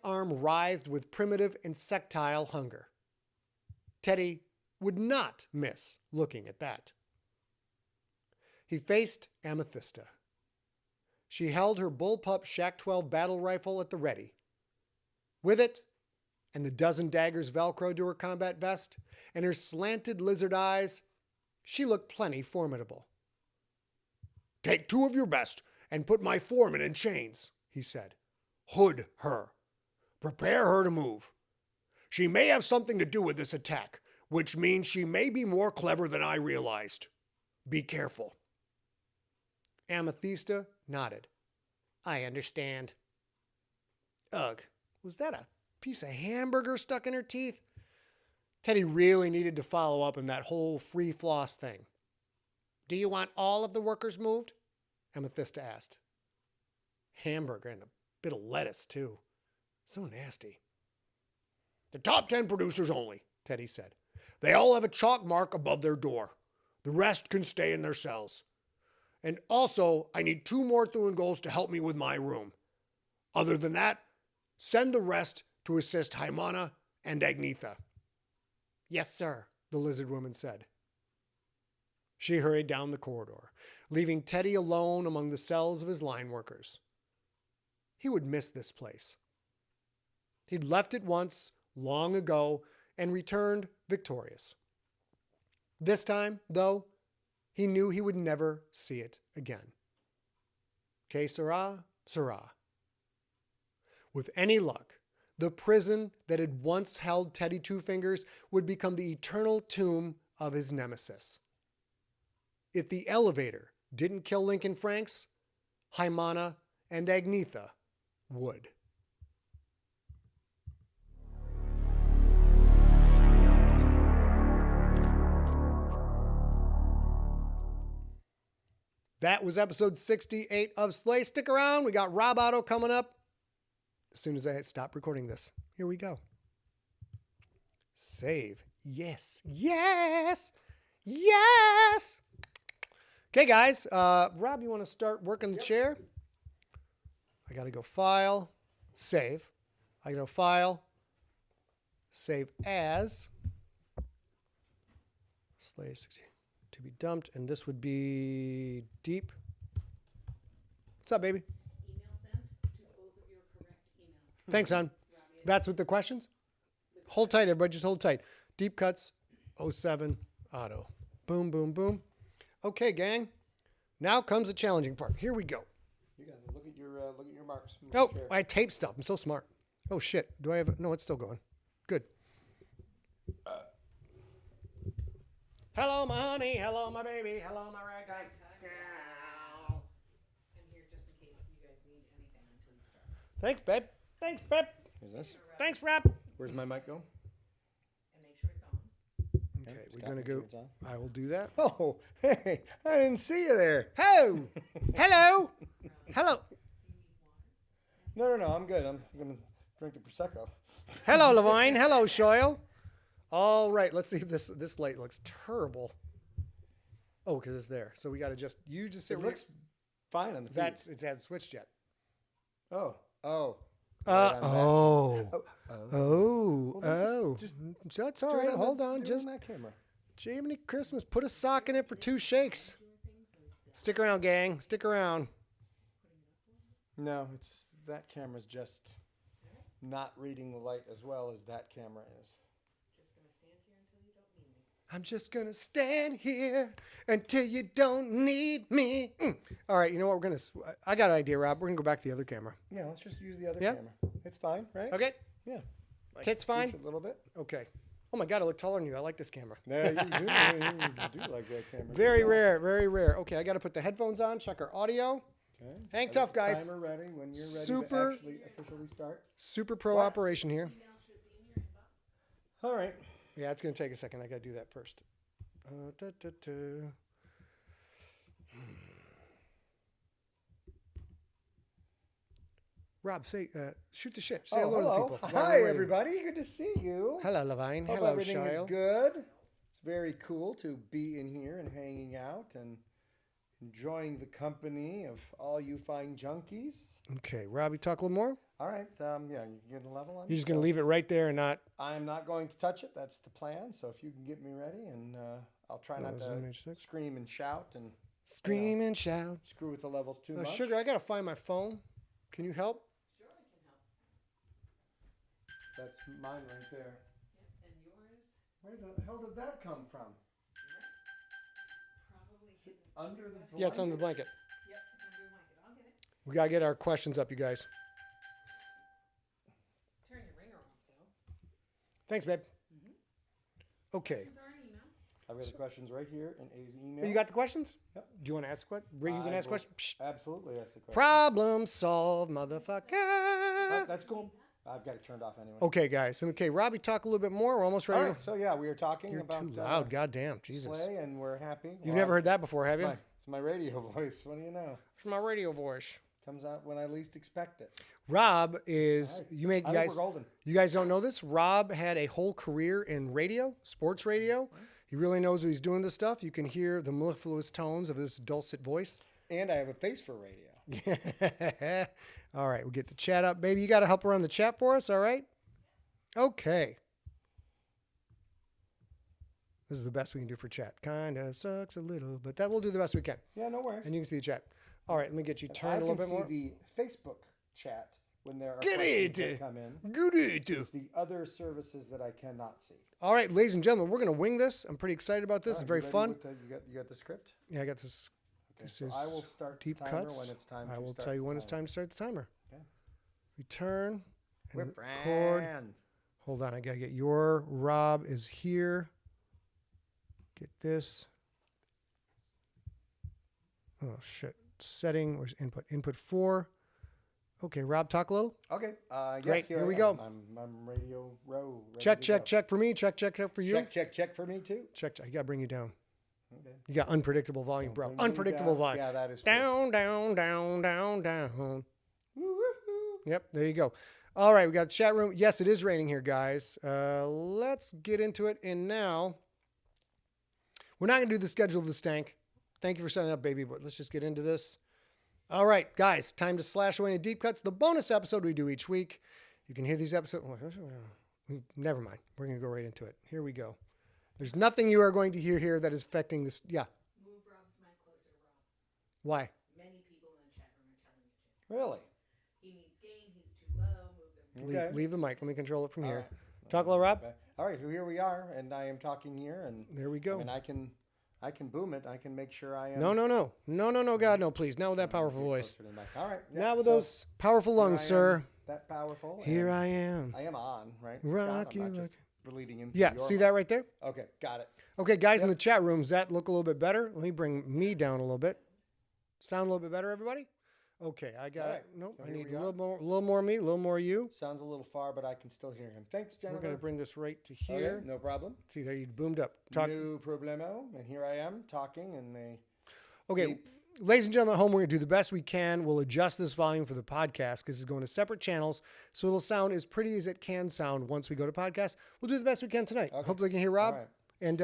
arm writhed with primitive insectile hunger. Teddy would not miss looking at that. He faced Amethysta. She held her bullpup Shack 12 battle rifle at the ready. With it, and the dozen daggers velcroed to her combat vest, and her slanted lizard eyes, she looked plenty formidable. "Take 2 of your best and put my foreman in chains," he said. "Hood her. Prepare her to move. She may have something to do with this attack, which means she may be more clever than I realized. Be careful." Amethysta nodded. "I understand." Ugh, was that a piece of hamburger stuck in her teeth? Teddy really needed to follow up on that whole free floss thing. "Do you want all of the workers moved?" Amethysta asked. Hamburger and a bit of lettuce, too. So nasty. "The top 10 producers only," Teddy said. "They all have a chalk mark above their door. The rest can stay in their cells. And also, I need 2 more Thuengals to help me with my room. Other than that, send the rest to assist Haimana and Agnetha." "Yes, sir," the lizard woman said. She hurried down the corridor, leaving Teddy alone among the cells of his line workers. He would miss this place. He'd left it once, long ago, and returned victorious. This time, though, he knew he would never see it again. Que sera, sera. With any luck, the prison that had once held Teddy Two Fingers would become the eternal tomb of his nemesis. If the elevator didn't kill Lincoln Franks, Haimana and Agnetha would. That was episode 68 of Slay. Stick around. We got Rob Otto coming up as soon as I stop recording this. Here we go. Save. Yes. Yes. Yes. Okay, guys. Rob, you want to start working the chair? I got to go File, Save. I go File, Save As. Slay 60. To be dumped, and this would be Deep. What's up, baby? Email sent to both of your correct emails. Thanks, hon. That's with the questions? Hold tight, everybody. Just hold tight. Deep Cuts 07 Auto. Boom, boom, boom. Okay, gang. Now comes the challenging part. Here we go. You got to look at your marks. Oh, I taped stuff. I'm so smart. Oh, shit. Do I have no, it's still going. Good. Hello, my honey. Hello, my baby. Hello, my ragtime gal. I'm here just in case you guys need anything until you start. Thanks, babe. Thanks, babe. Is this? Thanks, Rap. Where's my mic go? And make sure it's on. Okay, Scott, we're going to make go. sure it's on. I will do that. Oh, hey, I didn't see you there. Oh, hello. Hello. No, I'm good. I'm going to drink the Prosecco. Hello, Levine. Hello, Shoyle. All right, let's see if this light looks terrible. Oh, because it's there. So we got to sit It right- looks fine on the feed. it hasn't switched yet. Oh. Oh. Well, just So that's all do it right. on Hold the- on. do it Just on that camera. Jiminy Christmas. Put a sock in it for 2 shakes. Stick around, gang. Stick around. No, it's that camera's just not reading the light as well as that camera is. Just gonna stand here until you don't need I'm just going to stand here until you don't me. need me. All right, you know what? I got an idea, Rob. We're going to go back to the other camera. Yeah, let's just use the other Yeah? camera. It's fine, right? Okay? Yeah. Like, Tits fine? scooch a little bit. Okay. Oh my God, I look taller than you. I like this camera. Yeah, you do like that camera. Very Good job. rare, very rare. Okay, I got to put the headphones on, check our audio. Okay. Hang Have tough, the guys. Timer ready when you're ready Super- to actually officially start. Super pro What? operation here. Email should be in your inbox. All right. Yeah, it's going to take a second. I got to do that first. Rob, shoot the shit. Say hello to the people. while we're Hi, waiting. everybody. Good to see you. Hello, Levine. Hope Hello, everything Shyle. is good. It's very cool to be in here and hanging out and enjoying the company of all you fine junkies. Okay, Robbie, talk a little more. All right. Yeah, you get a level on. You're just going to leave it right there and not. I'm not going to touch it. That's the plan. So if you can get me ready, and I'll try not to scream and shout and scream and shout. Screw with the levels too much. Sugar, I got to find my phone. Can you help? Sure, I can help. That's mine right there. Yep, and yours? Where the hell did that come from? Probably Is it under the blanket? Yeah, it's under the blanket. Yep, it's under the blanket. I'll get it. We got to get our questions up, you guys. Turn your ringer off, though. Thanks, babe. Okay. Questions are an email. I've got the questions right here in A's email. You got the questions? Yep. Do you want to ask what? You can ask questions? Psh. Absolutely, that's the question. Problem solved, motherfucker. Oh, that's cool. I've got it turned off anyway. Okay, guys. Okay, Robbie, talk a little bit more. We're almost ready. All right, so yeah, we were talking You're about too loud. Goddamn. Jesus. sleigh, and we're happy. You've never heard that before, have you? It's my radio voice. What do you know? It's my radio voice. Comes out when I least expect it. Rob is, All right. you make, I you think guys, we're golden. you guys don't know this. Rob had a whole career in radio, sports radio. He really knows what he's doing this stuff. You can hear the mellifluous tones of his dulcet voice. And I have a face for radio. All right, we'll get the chat up. Baby, you got to help run the chat for us, all right? Okay. This is the best we can do for chat. Kinda sucks a little, but that we'll do the best we can. Yeah, no worries. And you can see the chat. All right, let me get you I turned a little bit more. can see the Facebook chat when there are Get questions it. that come in. Good. It's the other services that I cannot see. All right, ladies and gentlemen, we're going to wing this. I'm pretty excited about this. All It's right, very you ready fun. with you got the script? Yeah, I got this. Okay, This so is I will start deep the timer cuts. when it's time I to will start tell you the when it's timer. time to start the timer. Okay. Return. We're And record. friends. Hold on, I got to get your Rob is here. Get this. Oh, shit. Setting, where's input? Input 4. Okay, Rob, talk a little. Okay. Great, Yes, here I we am. go. I'm radio row. ready Check, to check, go. check for me. Check, check, check for you. Check for me too. Check, check. I got to bring you down. Okay. You got unpredictable volume, bro. Bring me Unpredictable down. volume. Yeah, that is true. Down, down, down, down, down. Woo-hoo-hoo. Yep, there you go. All right, we got the chat room. Yes, it is raining here, guys. Let's get into it. And now, we're not going to do the schedule of the stank. Thank you for setting up, baby, but let's just get into this. All right, guys, time to slash away into deep cuts, the bonus episode we do each week. You can hear these episodes. Never mind. We're going to go right into it. Here we go. There's nothing you are going to hear here that is affecting this. Yeah. Move Rob's mic closer, Rob. Why? Many people in the chat room are telling you to. Really? He needs gain. He's too low. Move them. Okay. Leave the mic. Let me control it from All here. right. Talk a little, Rob. Okay. All right, here we are, and I am talking here, and There we go. I mean, I can boom it. I can make sure I am. No, God, no, please. Not with that powerful Get voice. closer to the mic. All right. yeah, Not with so those powerful here lungs, I am, sir. That powerful. Here and I am. I am on, right? It's Rock on, you I'm not like- just bleeding into Yeah, your see mic. that right there? Okay, got it. Okay, guys in the chat room, does that look a little bit better? Let me bring me down a little bit. Sound a little bit better, everybody? Okay, I got All it. right, Nope, so I here need we a are. little more me, a little more you. Sounds a little far, but I can still hear him. Thanks, We're Jennifer. going to bring this right to Okay, here. no problem. See, there you boomed up. Talk. No problemo. And here I am talking, and they. Okay, Deep. ladies and gentlemen at home, we're going to do the best we can. We'll adjust this volume for the podcast because it's going to separate channels, so it'll sound as pretty as it can sound once we go to podcast. We'll do the best we can tonight. Okay. Hopefully you can hear Rob. All right. And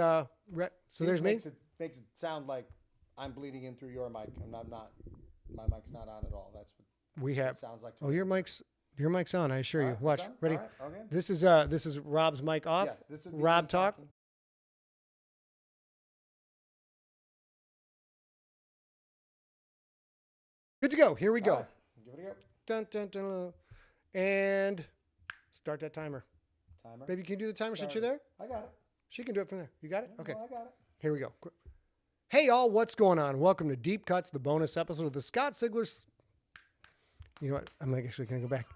so there's me. Makes it sound like I'm bleeding in through your mic, and I'm not. My mic's not on at all. That's what We it have. sounds like. to Oh, me. your mic's on. I assure All you. right, Watch. it's on? Ready? All right, okay. This is Rob's mic off. Yes, this would be Rob me talk. talking. Good to go. Here we go. All right, give it a go. Dun, dun, dun, dun. And start that timer. Timer. Baby, can you do the timer since you're Started. there? I got it. She can do it from there. You got it? Okay. Well, I got it. Here we go. Hey, y'all. What's going on? Welcome to Deep Cuts, the bonus episode of the Scott Sigler's. You know what? I'm actually going to go back.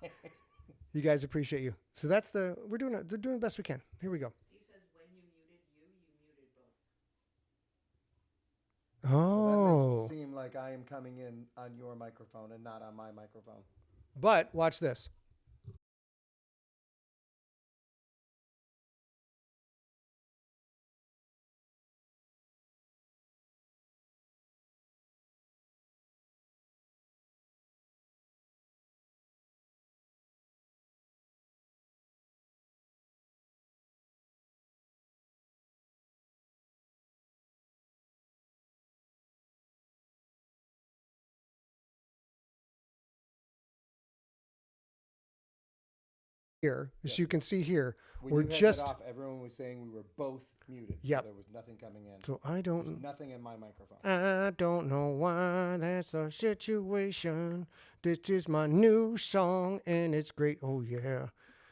You guys appreciate you. So that's they're doing the best we can. Here we go. Steve says when you muted you muted both. So that Oh. makes it seem like I am coming in on your microphone and not on my microphone. But watch this. here, as you can see here, When we're you had just. that off, everyone was saying we were both muted. Yep. So there was nothing coming in. So I There's don't. nothing in my microphone. I don't know why that's the situation. This is my new song and it's great. Oh yeah.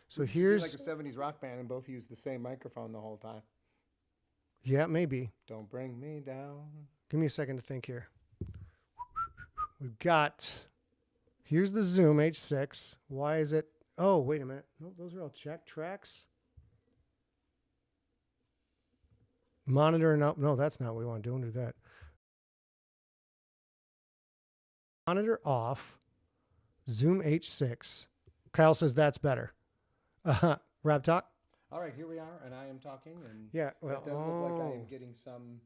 So It'd be here's. like a 70s rock band and both use the same microphone the whole time. Yeah, maybe. Don't bring me down. Give me a second to think here. We've got. Here's the Zoom H6. Why is it? Oh, wait a minute. No, those are all check tracks. Monitor and up. No, that's not what we want to do. Don't do that. Monitor off. Zoom H6. Kyle says that's better. Rap talk? All right, here we are, and I am talking, and Yeah. Well, it does look like I am getting some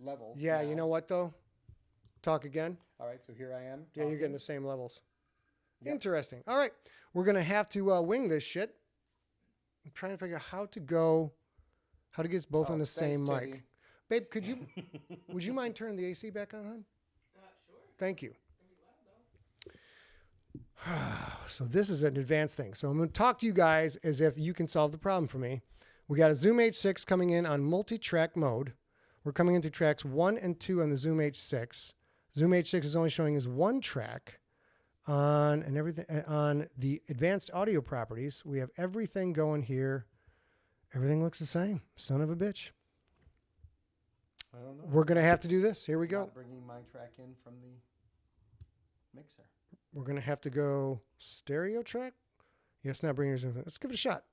levels. yeah, now. you know what, though? Talk again. All right, so here I am. Yeah, you're getting talking. the same levels. Yep. Interesting. All right. We're going to have to wing this shit. I'm trying to figure out how to get us both Oh, the thanks, same Teddy. mic. Babe, would you mind turning the AC back on, hon? Sure. Thank you. So this is an advanced thing. So I'm going to talk to you guys as if you can solve the problem for me. We got a Zoom H6 coming in on multi-track mode. We're coming into tracks 1 and 2 on the Zoom H6. Zoom H6 is only showing us one track on and everything on the advanced audio properties. We have everything going here. Everything looks the same. Son of a bitch. I don't know. We're going to have to do this. Here we go. Not bringing my track in from the mixer. We're going to have to go stereo track. Yes, not bringing yours in. Let's give it a shot.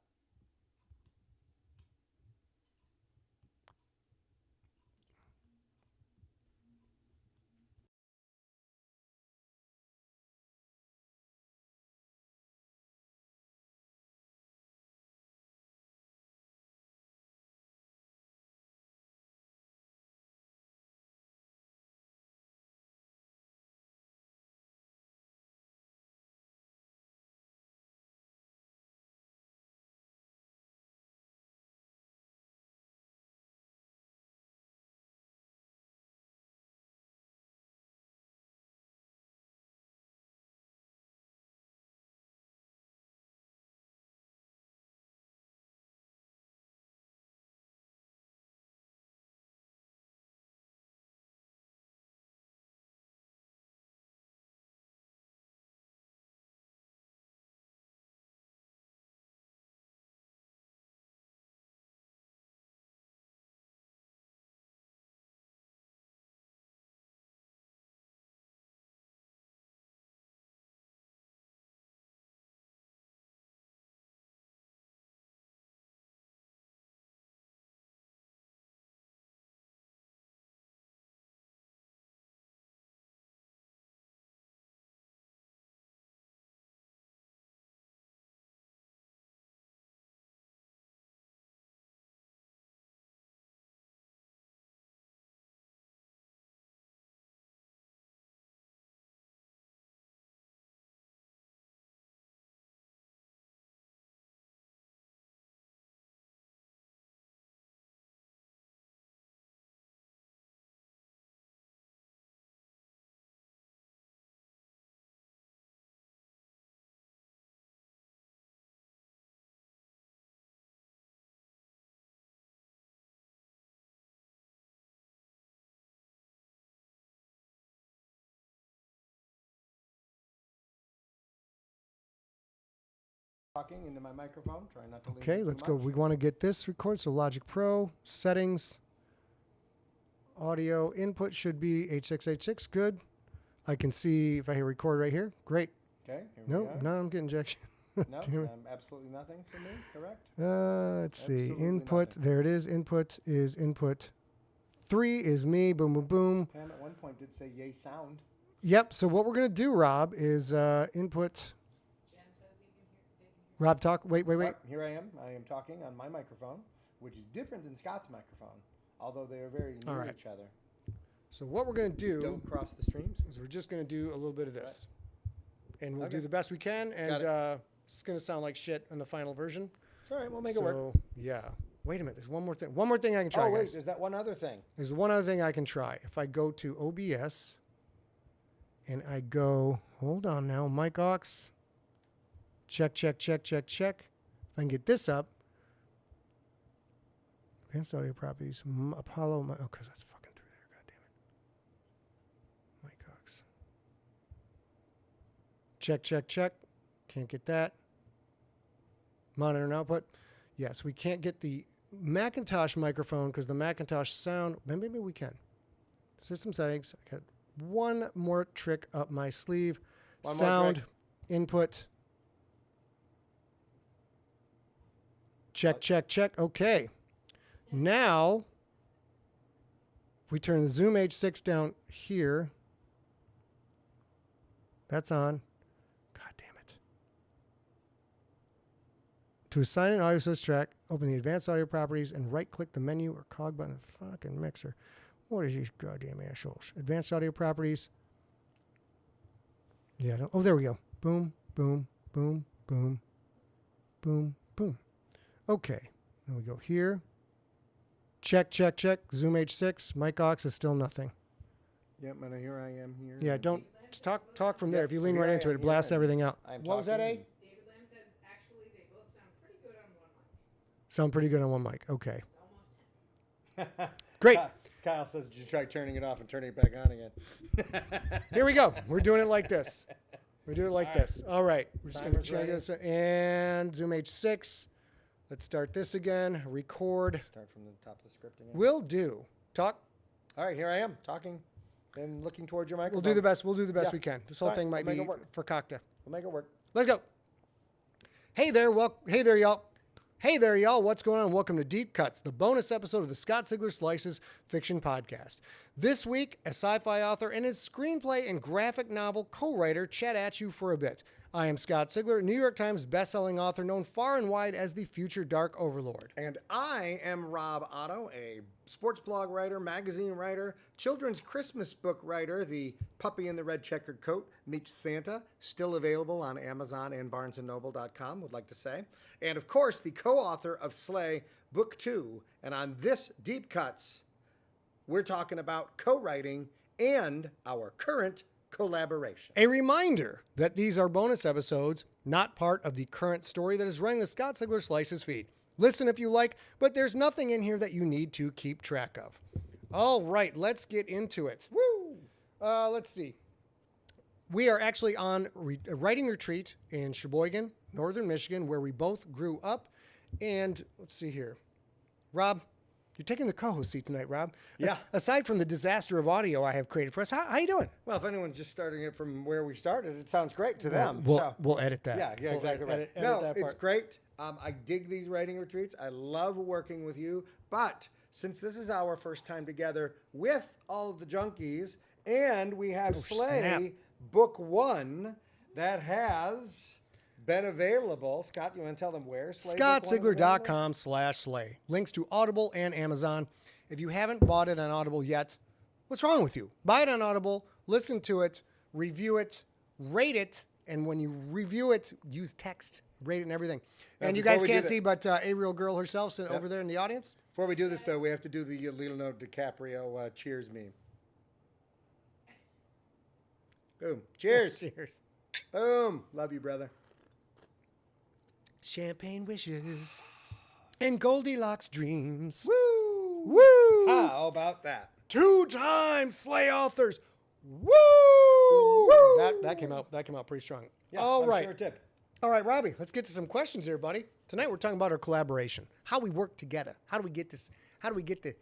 Talking into my microphone. Try not to lean Okay, in too let's go. much. We want to get this recorded. So Logic Pro, settings, audio input should be H6H6. Good. I can see if I hit record right here. Great. Okay, here No, we go. now I'm getting injection. No, Damn it. absolutely nothing for me, correct? Let's see. Absolutely Input. nothing. There it is. Input is input. 3 is me. Boom, boom, boom. Pam at one point did say yay sound. Yep. So what we're going to do, Rob, is input. Jen says they can hear. Rob, talk. Wait. Here I am. I am talking on my microphone, which is different than Scott's microphone, although they are very near right. each other. So what we're going to do Don't cross the streams. is we're just going to do a little bit of this. And we'll Okay. do the best we can. And it's going to sound like shit on the final version. It's all right. We'll make it work. So, yeah. Wait a minute. There's one more thing. One more thing I can try, Oh, wait. guys. There's that one other thing. There's one other thing I can try. If I go to OBS and I go, hold on now, mic aux, check. If I can get this up. Advanced audio properties. Apollo. Oh, because that's fucking through there. God damn it. Mike Cox. Check, check, check. Can't get that. Monitor and output. Yes, we can't get the Macintosh microphone because the Macintosh sound. Maybe we can. System settings. I got one more trick up my sleeve. Sound input. Check, check, check. Okay. Now, if we turn the Zoom H6 down here, that's on. God damn it. To assign an audio source track, open the advanced audio properties and right-click the menu or cog button of the fucking mixer. What is these goddamn assholes? Advanced audio properties. Yeah. Oh, there we go. Boom, boom, boom, boom, boom, boom. Okay. Then we go here. Check, check, check. Zoom H6. Mic aux is still nothing. Yep, and here I am here. Yeah, don't just talk from there. If you lean so right here into I it, am it blasts here, everything out. I'm What was that, A? talking. David Lamb says actually they both sound pretty good on one mic. Sound pretty good on one mic. Okay. It's almost 10. Great. Kyle says, did you try turning it off and turning it back on again? Here we go. We're doing it like this. We do it like this. All right. We're just going to Timer's check ready. this. And Zoom H6. Let's start this again. Record. Start from the top of the script again. Will do. Talk. All right, here I am talking and looking towards your microphone. We'll do the best. We'll do the best Yeah. we can. This whole Sorry, thing might we'll make be it work. for Cocta. We'll make it work. Let's go. Hey there, hey there, y'all. Hey there, y'all. What's going on? Welcome to Deep Cuts, the bonus episode of the Scott Sigler Slices fiction podcast. This week, a sci-fi author and his screenplay and graphic novel co-writer chat at you for a bit. I am Scott Sigler, New York Times bestselling author known far and wide as the future Dark Overlord. And I am Rob Otto, a sports blog writer, magazine writer, children's Christmas book writer. The Puppy in the Red Checkered Coat Meets Santa, still available on Amazon and BarnesandNoble.com, would like to say. And of course, the co-author of Slay, Book 2. And on this Deep Cuts, we're talking about co-writing and our current collaboration. A reminder that these are bonus episodes, not part of the current story that is running the Scott Sigler Slices feed. Listen if you like, but there's nothing in here that you need to keep track of. All right, let's get into it. Woo! Let's see. We are actually on a writing retreat in Sheboygan, Northern Michigan, where we both grew up. And let's see here. Rob, you're taking the co-host seat tonight, Rob. Yeah. Aside from the disaster of audio I have created for us, how you doing? Well, if anyone's just starting it from where we started, it sounds great to them. We'll edit that. Yeah, We'll exactly right. edit No, that it's part. great. I dig these writing retreats. I love working with you. But since this is our first time together with all of the junkies, and we have Slay, snap. Book 1, that has been available. Scott, you want to tell them where? ScottSigler.com/slay. Links to Audible and Amazon. If you haven't bought it on Audible yet, what's wrong with you? Buy it on Audible, listen to it, review it, rate it, and when you review it, use text, rate it and everything. Now, And you before guys we do can't that- see, but a real girl herself sitting over there in the audience. Before we do this, though, we have to do the Leonardo DiCaprio cheers meme. Boom. Cheers. Cheers. Boom. Love you, brother. Champagne wishes and Goldilocks dreams. Woo! Woo! How about that? 2-time Slay authors. Woo! Woo! That came out pretty strong. Yeah, All I'm right. sure it did. All right, Robbie, let's get to some questions here, buddy. Tonight we're talking about our collaboration, how we work together. How do we get this? How do we get the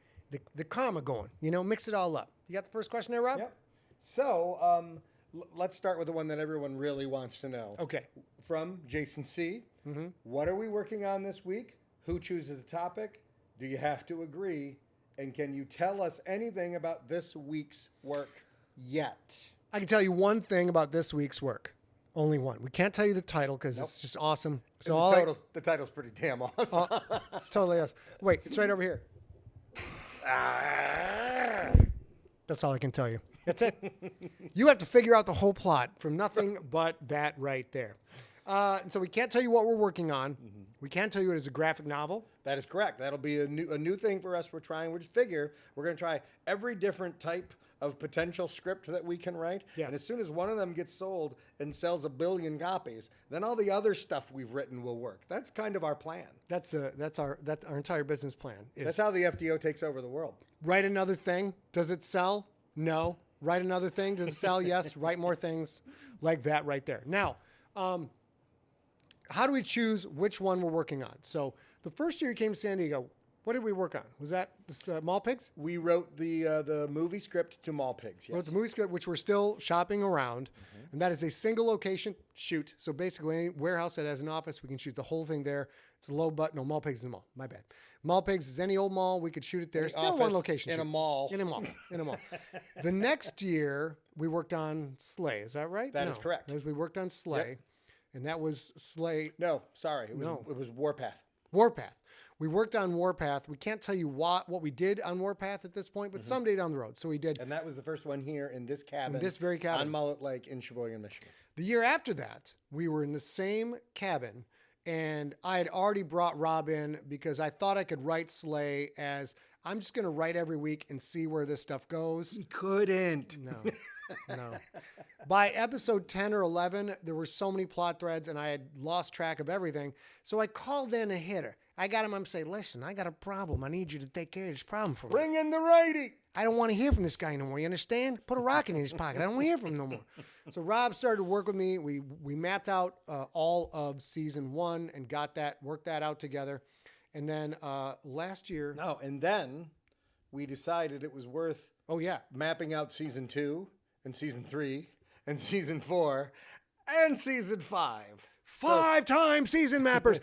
karma going? You know, mix it all up. You got the first question there, Rob? Yep. So let's start with the one that everyone really wants to know. Okay. From Jason C. What are we working on this week? Who chooses the topic? Do you have to agree? And can you tell us anything about this week's work yet? I can tell you one thing about this week's work. Only one. We can't tell you the title because it's just awesome. So The title's pretty damn awesome. it's totally awesome. Wait, it's right over here. That's all I can tell you. That's it. You have to figure out the whole plot from nothing but that right there. And so we can't tell you what we're working on. We can't tell you it is a graphic novel. That is correct. That'll be a new thing for us. We're just going to try every different type of potential script that we can write. Yeah. And as soon as one of them gets sold and sells 1 billion copies, then all the other stuff we've written will work. That's kind of our plan. That's our entire business plan. Is That's how the FDO takes over the world. write another thing. Does it sell? No. Write another thing. Does it sell? Yes. Write more things like that right there. Now, how do we choose which one we're working on? So the first year you came to San Diego, what did we work on? Was that this, Mall Pigs? We wrote the movie script to Mall Pigs. Yes. Wrote the movie script, which we're still shopping around. And that is a single location shoot. So basically, any warehouse that has an office, we can shoot the whole thing there. It's a low but no, Mall Pigs in the mall. My bad. Mall Pigs is any old mall. We could shoot it there. Any Still one office location. in shoot. a mall. In a mall. In a mall. The next year, we worked on Slay. Is that right? That is correct. As we worked on Slay. Yep. And that was Slay. No, sorry. It was Warpath. Warpath. We worked on Warpath. We can't tell you what we did on Warpath at this point, but someday down the road. So we did. And that was the first one here in this cabin. In this very cabin. On Mullet Lake in Sheboygan, Michigan. The year after that, we were in the same cabin, and I had already brought Rob in because I thought I could write Slay as I'm just going to write every week and see where this stuff goes. He couldn't. No. By episode 10 or 11, there were so many plot threads, and I had lost track of everything. So I called in a hitter. I got him. I'm saying, listen, I got a problem. I need you to take care of this problem for me. Bring in the writing. I don't want to hear from this guy no more. You understand? Put a rocket in his pocket. I don't want to hear from him no more. So Rob started to work with me. We mapped out all of season 1 and worked that out together. And then last year. No, and then we decided it was worth mapping out season 2 and season 3 and season 4 and season 5. 5-time season mappers.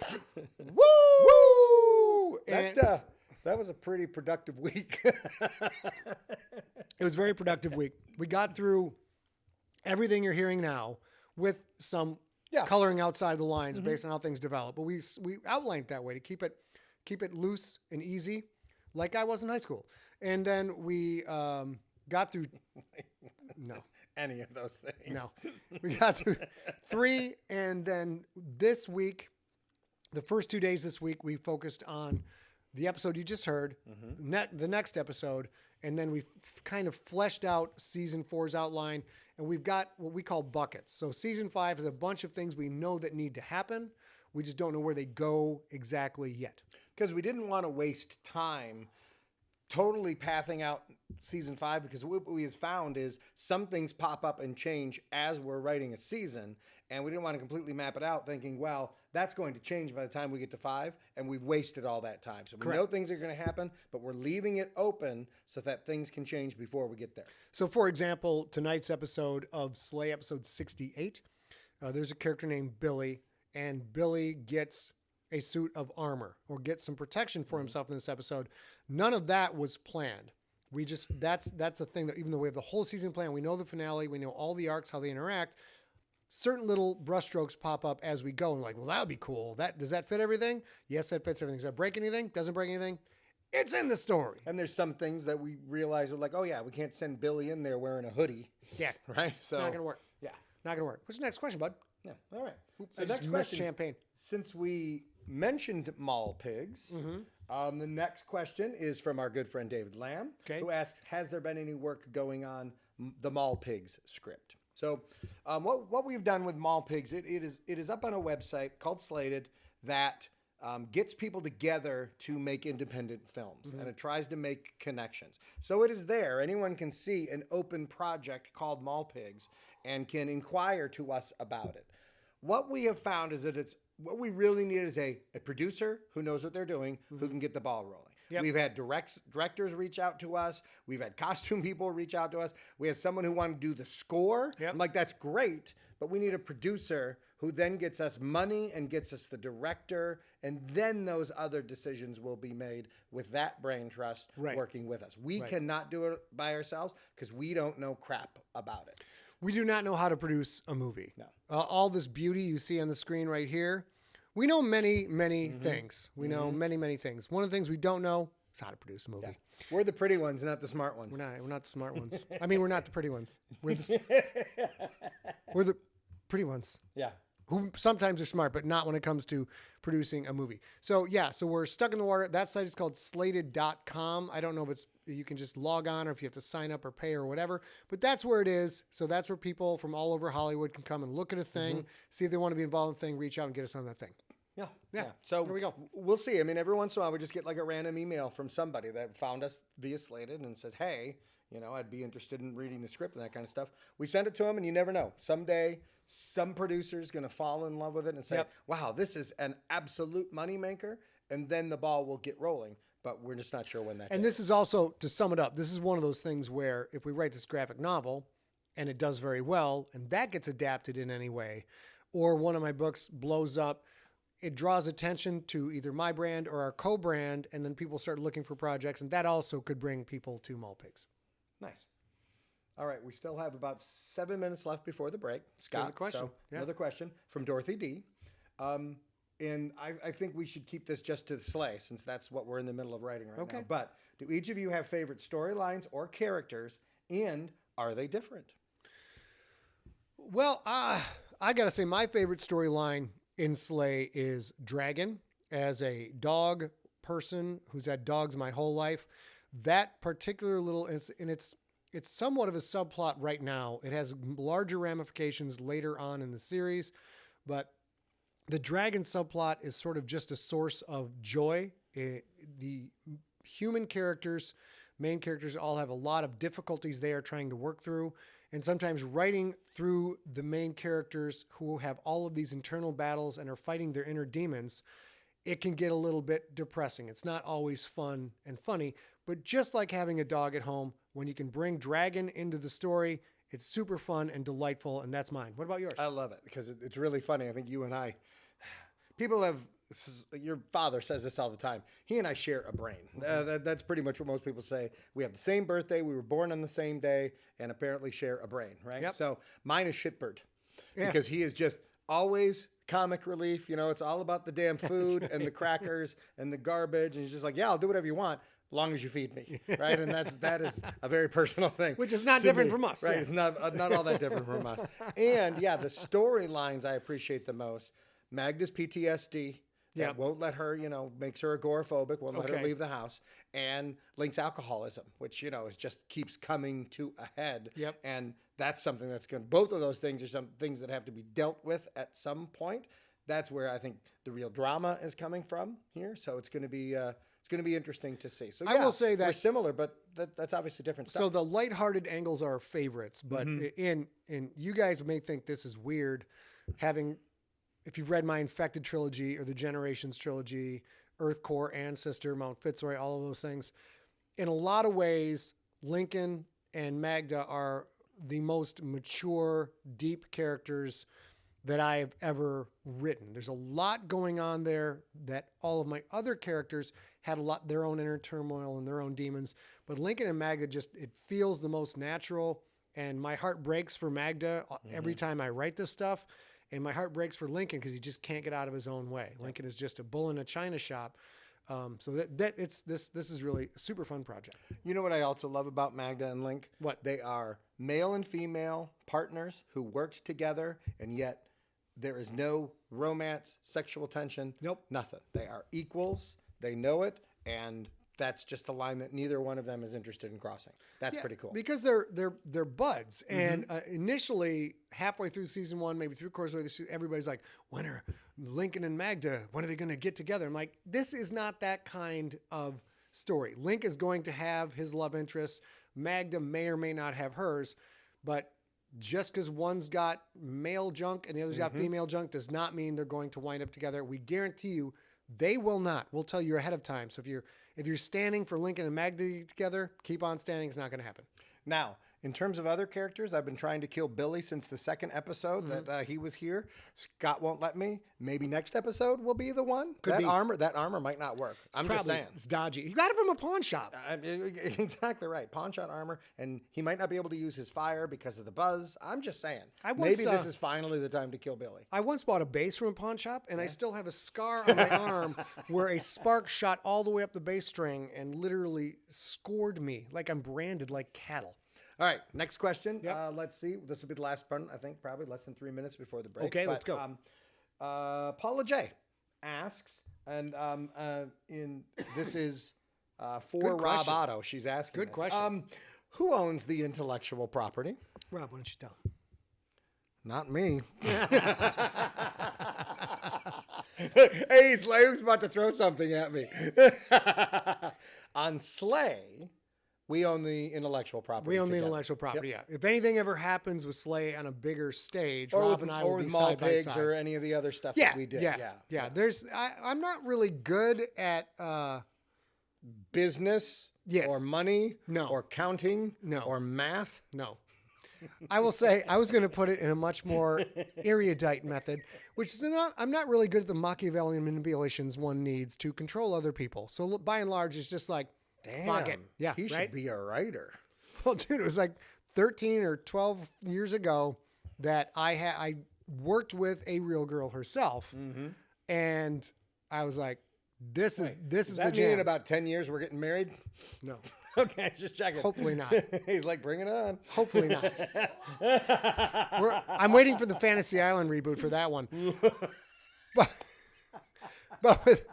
Woo! That was a pretty productive week. It was a very productive week. We got through everything you're hearing now with some coloring outside the lines based on how things develop. But we outlined it that way to keep it loose and easy, like I was in high school. And then we got through. No. Any of those things. No. We got through 3, and then this week, the first 2 days this week, we focused on the episode you just heard, the next episode, and then we kind of fleshed out season 4's outline, and we've got what we call buckets. So season 5 is a bunch of things we know that need to happen. We just don't know where they go exactly yet. Because we didn't want to waste time totally pathing out season 5, because what we have found is some things pop up and change as we're writing a season, and we didn't want to completely map it out thinking, well, that's going to change by the time we get to 5, and we've wasted all that time. So we know things are going to happen, but we're leaving it open so that things can change before we get there. So for example, tonight's episode of Slay, episode 68, there's a character named Billy, and Billy gets a suit of armor or gets some protection for himself in this episode. None of that was planned. We just, that's the thing that even though we have the whole season plan, we know the finale, we know all the arcs, how they interact, certain little brushstrokes pop up as we go. And we're like, well, that would be cool. Does that fit everything? Yes, that fits everything. Does that break anything? Doesn't break anything? It's in the story. And there's some things that we realize are like, oh yeah, we can't send Billy in there wearing a hoodie. Yeah. Right? So not going to work. Yeah. Not going to work. What's the next question, bud? Yeah. All right. Oops, So I just missed champagne. Since we mentioned Mall Pigs, the next question is from our good friend David Lamb, who asks, has there been any work going on the Mall Pigs script? So what we've done with Mall Pigs, it is up on a website called Slated that gets people together to make independent films, and it tries to make connections. So it is there. Anyone can see an open project called Mall Pigs and can inquire to us about it. What we have found is that what we really need is a producer who knows what they're doing, who can get the ball rolling. Yep. We've had directors reach out to us. We've had costume people reach out to us. We have someone who wanted to do the score. Yep. I'm like, that's great, but we need a producer who then gets us money and gets us the director, and then those other decisions will be made with that brain trust working with us. We cannot do it by ourselves because we don't know crap about it. We do not know how to produce a movie. No. All this beauty you see on the screen right here, we know many, many things. We know many, many things. One of the things we don't know is how to produce a movie. Yeah. We're the pretty ones, not the smart ones. We're not the smart ones. I mean, we're not the pretty ones. We're the pretty ones. Yeah. who sometimes are smart, but not when it comes to producing a movie. So yeah, so we're stuck in the water. That site is called slated.com. I don't know if you can just log on or if you have to sign up or pay or whatever, but that's where it is. So that's where people from all over Hollywood can come and look at a thing, see if they want to be involved in the thing, reach out and get us on that thing. Yeah. So there we go. We'll see. I mean, every once in a while we just get like a random email from somebody that found us via Slated and said, hey, I'd be interested in reading the script and that kind of stuff. We send it to them, and you never know. Someday, some producer's going to fall in love with it and say, wow, this is an absolute moneymaker, and then the ball will get rolling. But we're just not sure when that And this is also, to sum it up, this is one of those things where if we write this graphic novel and it does very well, and that gets adapted in any way, or one of my books blows up, it draws attention to either my brand or our co-brand, and then people start looking for projects, and that also could bring people to Mulpigs. Nice. All right, we still have about 7 minutes left before the break. Scott, Another question. Another question from Dorothy D. And I think we should keep this just to the sleigh, since that's what we're in the middle of writing right now. But do each of you have favorite storylines or characters, and are they different? Well, I got to say my favorite storyline in Slay is Dragon. As a dog person who's had dogs my whole life, that particular little, and it's somewhat of a subplot right now. It has larger ramifications later on in the series, but the Dragon subplot is sort of just a source of joy. The human characters, main characters, all have a lot of difficulties they are trying to work through. And sometimes writing through the main characters who have all of these internal battles and are fighting their inner demons, it can get a little bit depressing. It's not always fun and funny, but just like having a dog at home, when you can bring Dragon into the story, it's super fun and delightful, and that's mine. What about yours? I love it because it's really funny. I think you and I, your father says this all the time. He and I share a brain. That's pretty much what most people say. We have the same birthday. We were born on the same day and apparently share a brain, right? Yep. So mine is Shitbird because he is just always comic relief. It's all about the damn food and the crackers and the garbage. And he's just like, yeah, I'll do whatever you want, as long as you feed me, right? And that is a very personal thing. Which is not to different me, from us. Right, Yeah. it's not all that different from us. And, yeah, the storylines I appreciate the most. Magda's PTSD. That won't let her, makes her agoraphobic, won't let her leave the house. And Link's alcoholism, which, is just keeps coming to a head. Yep. And that's something that's going to, both of those things are some things that have to be dealt with at some point. That's where I think the real drama is coming from here. So it's going to be interesting to see. So I will say that we're similar, but that's obviously different stuff. So the lighthearted angles are our favorites, but in you guys may think this is weird, if you've read my Infected trilogy or the Generations trilogy, Earth Core, Ancestor, Mount Fitzroy, all of those things. In a lot of ways, Lincoln and Magda are the most mature, deep characters that I have ever written. There's a lot going on there that all of my other characters had their own inner turmoil and their own demons. But Lincoln and Magda it feels the most natural. And my heart breaks for Magda every time I write this stuff. And my heart breaks for Lincoln because he just can't get out of his own way. Lincoln is just a bull in a china shop. So this is really a super fun project. You know what I also love about Magda and Link? What? They are male and female partners who worked together, and yet there is no romance, sexual tension. Nope. Nothing. They are equals. They know it, and that's just a line that neither one of them is interested in crossing. That's pretty cool. Because they're buds. And initially, halfway through season one, maybe 3/4 of the way through, everybody's like, when are Lincoln and Magda, when are they going to get together? I'm like, this is not that kind of story. Link is going to have his love interests. Magda may or may not have hers. But just because one's got male junk and the other's got female junk does not mean they're going to wind up together. We guarantee you they will not. We'll tell you ahead of time. So if you're standing for Lincoln and Magda together, keep on standing. It's not going to happen. Now, in terms of other characters, I've been trying to kill Billy since the second episode that he was here. Scott won't let me. Maybe next episode will be the one. That armor might not work. I'm just saying. It's dodgy. You got it from a pawn shop. Exactly right. Pawn shot armor, and he might not be able to use his fire because of the buzz. I'm just saying. Maybe this is finally the time to kill Billy. I once bought a base from a pawn shop, and I still have a scar on my arm where a spark shot all the way up the bass string and literally scored me like I'm branded like cattle. All right, next question. Yep. Let's see. This will be the last one, I think, probably less than 3 minutes before the break. Okay, let's go. Paula J asks, and this is for Good Rob question. Otto. She's asking. Good this. question. Who owns the intellectual property? Rob, why don't you tell? Not me. Hey, Slave's about to throw something at me. On Slay, we own the intellectual property. We own the together. intellectual property, Yep. yeah. If anything ever happens with Slay on a bigger stage, Or Rob with, and I or will with be Mall side by Pigs side. or any of the other stuff Yeah, that we did. yeah. I'm not really good at Business Yes. or money No. or counting No. or math. no. I will say I was going to put it in a much more erudite method, which is I'm not really good at the Machiavellian manipulations one needs to control other people. So by and large, it's just like, fuck it. Yeah, he right? should be a writer. Well, dude, it was like 13 or 12 years ago that I worked with a real girl herself, and I was like, this is Does the that mean in jam. about 10 years we're getting married? No, Okay, just checking. hopefully not. He's like, bring it on. Hopefully not. I'm waiting for the Fantasy Island reboot for that one. But with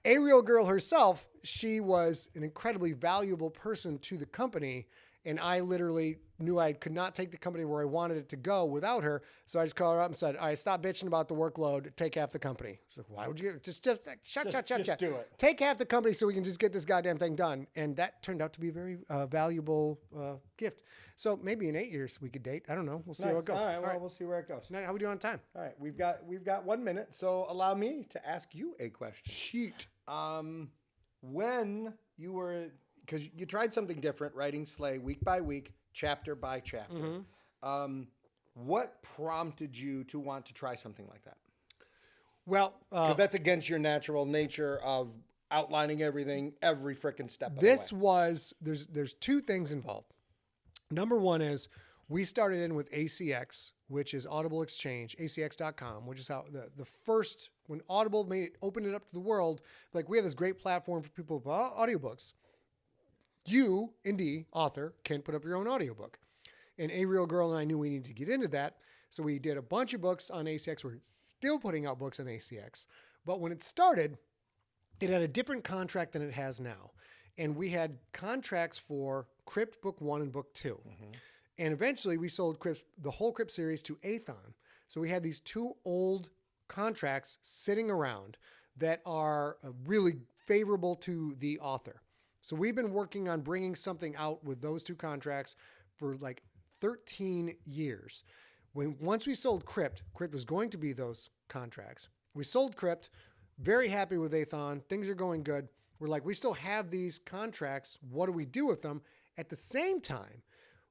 a real girl herself, she was an incredibly valuable person to the company. And I literally knew I could not take the company where I wanted it to go without her. So I just called her up and said, all right, stop bitching about the workload. Take half the company. So why would you? Just shut. do it. Take half the company so we can just get this goddamn thing done. And that turned out to be a very valuable gift. So maybe in 8 years we could date. I don't know. We'll see how it goes. All right, well, we'll see where it goes. Now, how we doing on time? All right, we've got 1 minute, so allow me to ask you a question. Sheet. When you were, because you tried something different, writing Slay week by week, chapter by chapter. What prompted you to want to try something like that? Well, Because that's against your natural nature of outlining everything every frickin' step of this the way. was there's two things involved. Number one is we started in with ACX, which is Audible Exchange, acx.com, which is how the first, when Audible opened it up to the world, like we have this great platform for people with audiobooks. You, indie author, can put up your own audiobook. And A Real Girl and I knew we needed to get into that. So we did a bunch of books on ACX. We're still putting out books on ACX. But when it started, it had a different contract than it has now. And we had contracts for Crypt Book 1 and Book 2. And eventually we sold the whole Crypt series to Athon. So we had these two old contracts sitting around that are really favorable to the author. So we've been working on bringing something out with those two contracts for like 13 years. Once we sold Crypt was going to be those contracts. We sold Crypt, very happy with Athon. Things are going good. We're like, we still have these contracts. What do we do with them? At the same time,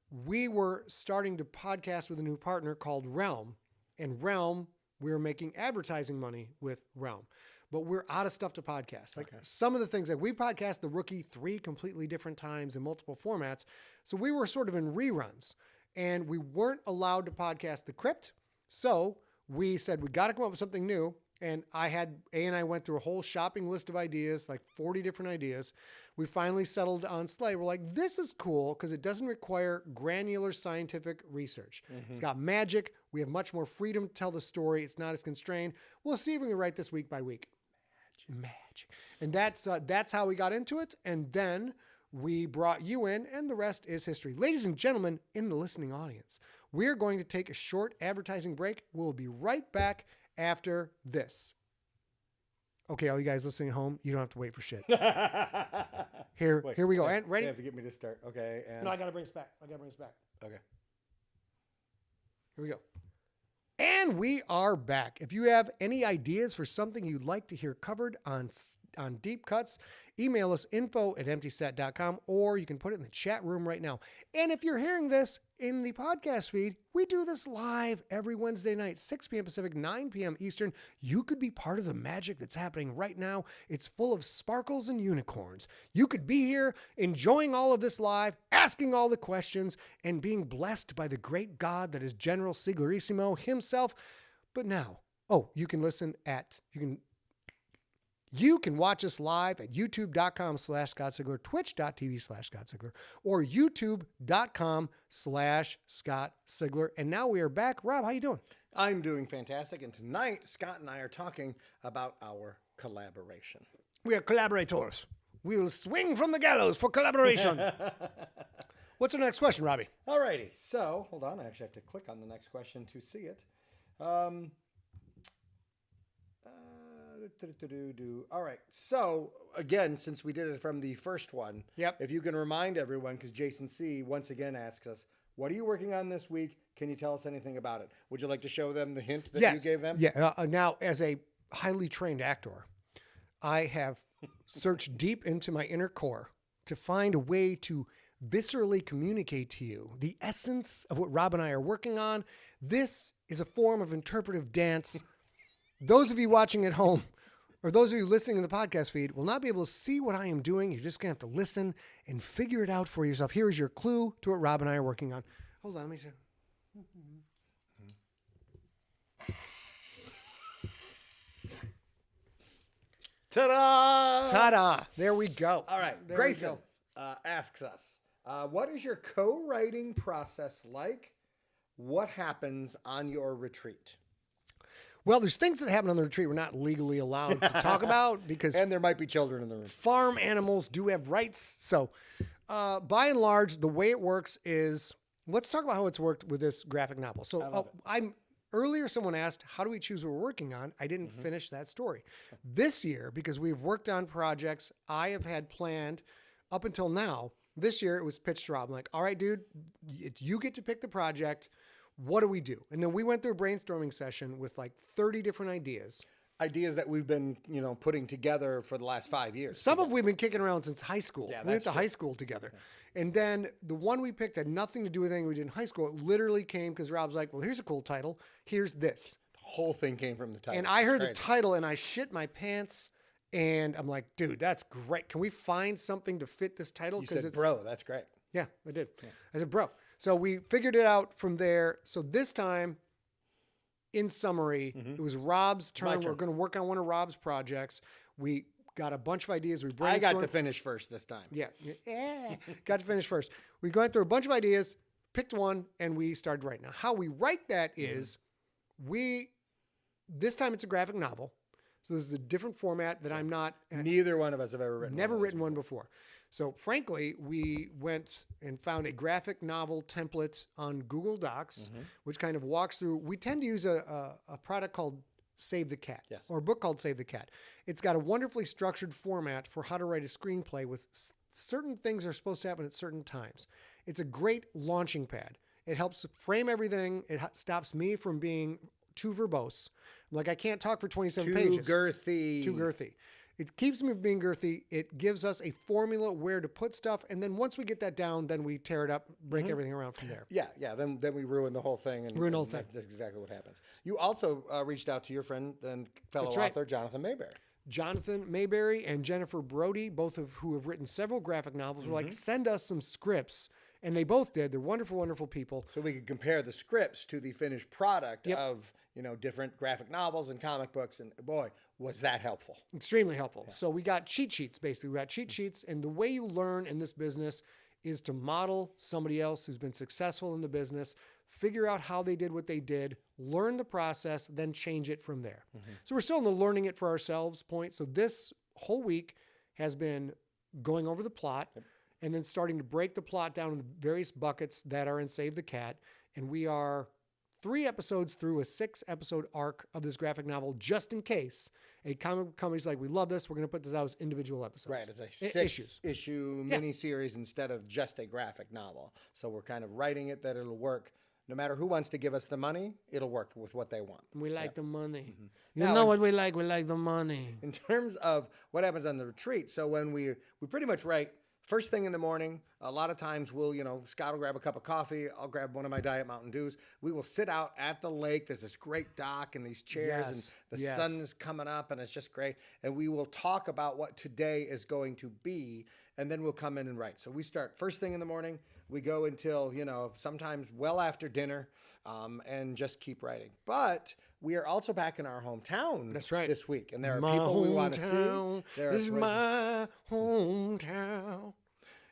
we were starting to podcast with a new partner called Realm. And Realm, we were making advertising money with Realm. But we're out of stuff to podcast. Like some of the things, like we podcast The Rookie 3 completely different times in multiple formats. So we were sort of in reruns. And we weren't allowed to podcast The Crypt. So we said, we got to come up with something new. And A and I went through a whole shopping list of ideas, like 40 different ideas. We finally settled on Slay. We're like, this is cool because it doesn't require granular scientific research. It's got magic. We have much more freedom to tell the story. It's not as constrained. We'll see if we can write this week by week. Magic. And that's how we got into it. And then we brought you in, and the rest is history. Ladies and gentlemen, in the listening audience, we're going to take a short advertising break. We'll be right back after this. Okay, all you guys listening at home, you don't have to wait for shit. Here we go. And ready? You have to get me to start. Okay. And No, I got to bring us back. okay. Here we go. And we are back. If you have any ideas for something you'd like to hear covered on Deep Cuts, email us info@emptyset.com, or you can put it in the chat room right now. And if you're hearing this in the podcast feed, we do this live every Wednesday night, 6 p.m. Pacific, 9 p.m. Eastern. You could be part of the magic that's happening right now. It's full of sparkles and unicorns. You could be here enjoying all of this live, asking all the questions, and being blessed by the great God that is General Siglarissimo himself. But now, you can watch us live at youtube.com/Scott Sigler, twitch.tv/Scott Sigler, or youtube.com/Scott Sigler. And now we are back. Rob, how you doing? I'm doing fantastic. And tonight, Scott and I are talking about our collaboration. We are collaborators. We will swing from the gallows for collaboration. What's our next question, Robbie? All righty. So, hold on. I actually have to click on the next question to see it. All right. So, again, since we did it from the first one, Yep. if you can remind everyone, because Jason C. once again asks us, what are you working on this week? Can you tell us anything about it? Would you like to show them the hint that you gave them? Yeah. Now, as a highly trained actor, I have searched deep into my inner core to find a way to viscerally communicate to you the essence of what Rob and I are working on. This is a form of interpretive dance. Those of you watching at home, or those of you listening in the podcast feed, will not be able to see what I am doing. You're just going to have to listen and figure it out for yourself. Here is your clue to what Rob and I are working on. Hold on, let me see. Ta-da! Ta-da! There we go. All right. There Grayson we go. asks us, what is your co-writing process like? What happens on your retreat? Well, there's things that happen on the retreat we're not legally allowed to talk about because And there might be children in the room. farm animals do have rights. So, by and large, the way it works is, let's talk about how it's worked with this graphic novel. So, earlier someone asked, how do we choose what we're working on? I didn't finish that story. This year, because we've worked on projects I have had planned up until now, this year it was pitched to Rob. I'm like, all right, dude, you get to pick the project. What do we do? And then we went through a brainstorming session with like 30 different ideas. Ideas that we've been, putting together for the last 5 years. Some of we've been kicking around since high school. Yeah, we went that's to true. high school together. And then the one we picked had nothing to do with anything we did in high school. It literally came because Rob's like, well, here's a cool title. Here's this. The whole thing came from the title. And I heard the It's title and I shit my pants. And I'm like, dude, that's great. Can we find something to fit this title? You said, bro, that's great. Yeah, I did. I said, bro. So we figured it out from there. So this time, in summary, it was Rob's turn. We're going to work on one of Rob's projects. We got a bunch of ideas. We brainstormed. I got to finish first this time. Yeah. Got to finish first. We went through a bunch of ideas, picked one, and we started writing. Now, how we write that is this time it's a graphic novel. So this is a different format that I'm not. Neither one of us have ever written Never written one before. So frankly, we went and found a graphic novel template on Google Docs, which kind of walks through. We tend to use a product called Save the Cat, or a book called Save the Cat. It's got a wonderfully structured format for how to write a screenplay with certain things are supposed to happen at certain times. It's a great launching pad. It helps frame everything. It stops me from being too verbose. Like I can't talk for 27 pages. Too girthy. It keeps me from being girthy. It gives us a formula where to put stuff. And then once we get that down, then we tear it up, break everything around from there. Yeah. Then we ruin the whole thing. Ruin the whole thing. That's exactly what happens. You also reached out to your friend and fellow author, Jonathan Mayberry. Jonathan Mayberry and Jennifer Brody, both of who have written several graphic novels, were like, send us some scripts. And they both did. They're wonderful, wonderful people. So we could compare the scripts to the finished product of, different graphic novels and comic books. And boy, was that helpful. Extremely helpful. Yeah. So we got cheat sheets, basically. We got cheat sheets. And the way you learn in this business is to model somebody else who's been successful in the business, figure out how they did what they did, learn the process, then change it from there. So we're still in the learning it for ourselves point. So this whole week has been going over the plot and then starting to break the plot down in the various buckets that are in Save the Cat. And we are 3 episodes through a 6-episode arc of this graphic novel, just in case a comic company's like, we love this, we're going to put this out as individual episodes. Right, as a 6-issue miniseries instead of just a graphic novel. So we're kind of writing it that it'll work. No matter who wants to give us the money, it'll work with what they want. We like the money. You Now, know what we like? We like the money. In terms of what happens on the retreat, so when we pretty much write first thing in the morning. A lot of times we'll, Scott will grab a cup of coffee. I'll grab one of my Diet Mountain Dews. We will sit out at the lake. There's this great dock and these chairs and the sun is coming up and it's just great. And we will talk about what today is going to be. And then we'll come in and write. So we start first thing in the morning. We go until, sometimes well after dinner and just keep writing. But we are also back in our hometown this week. And there are people we want to see. This is my hometown.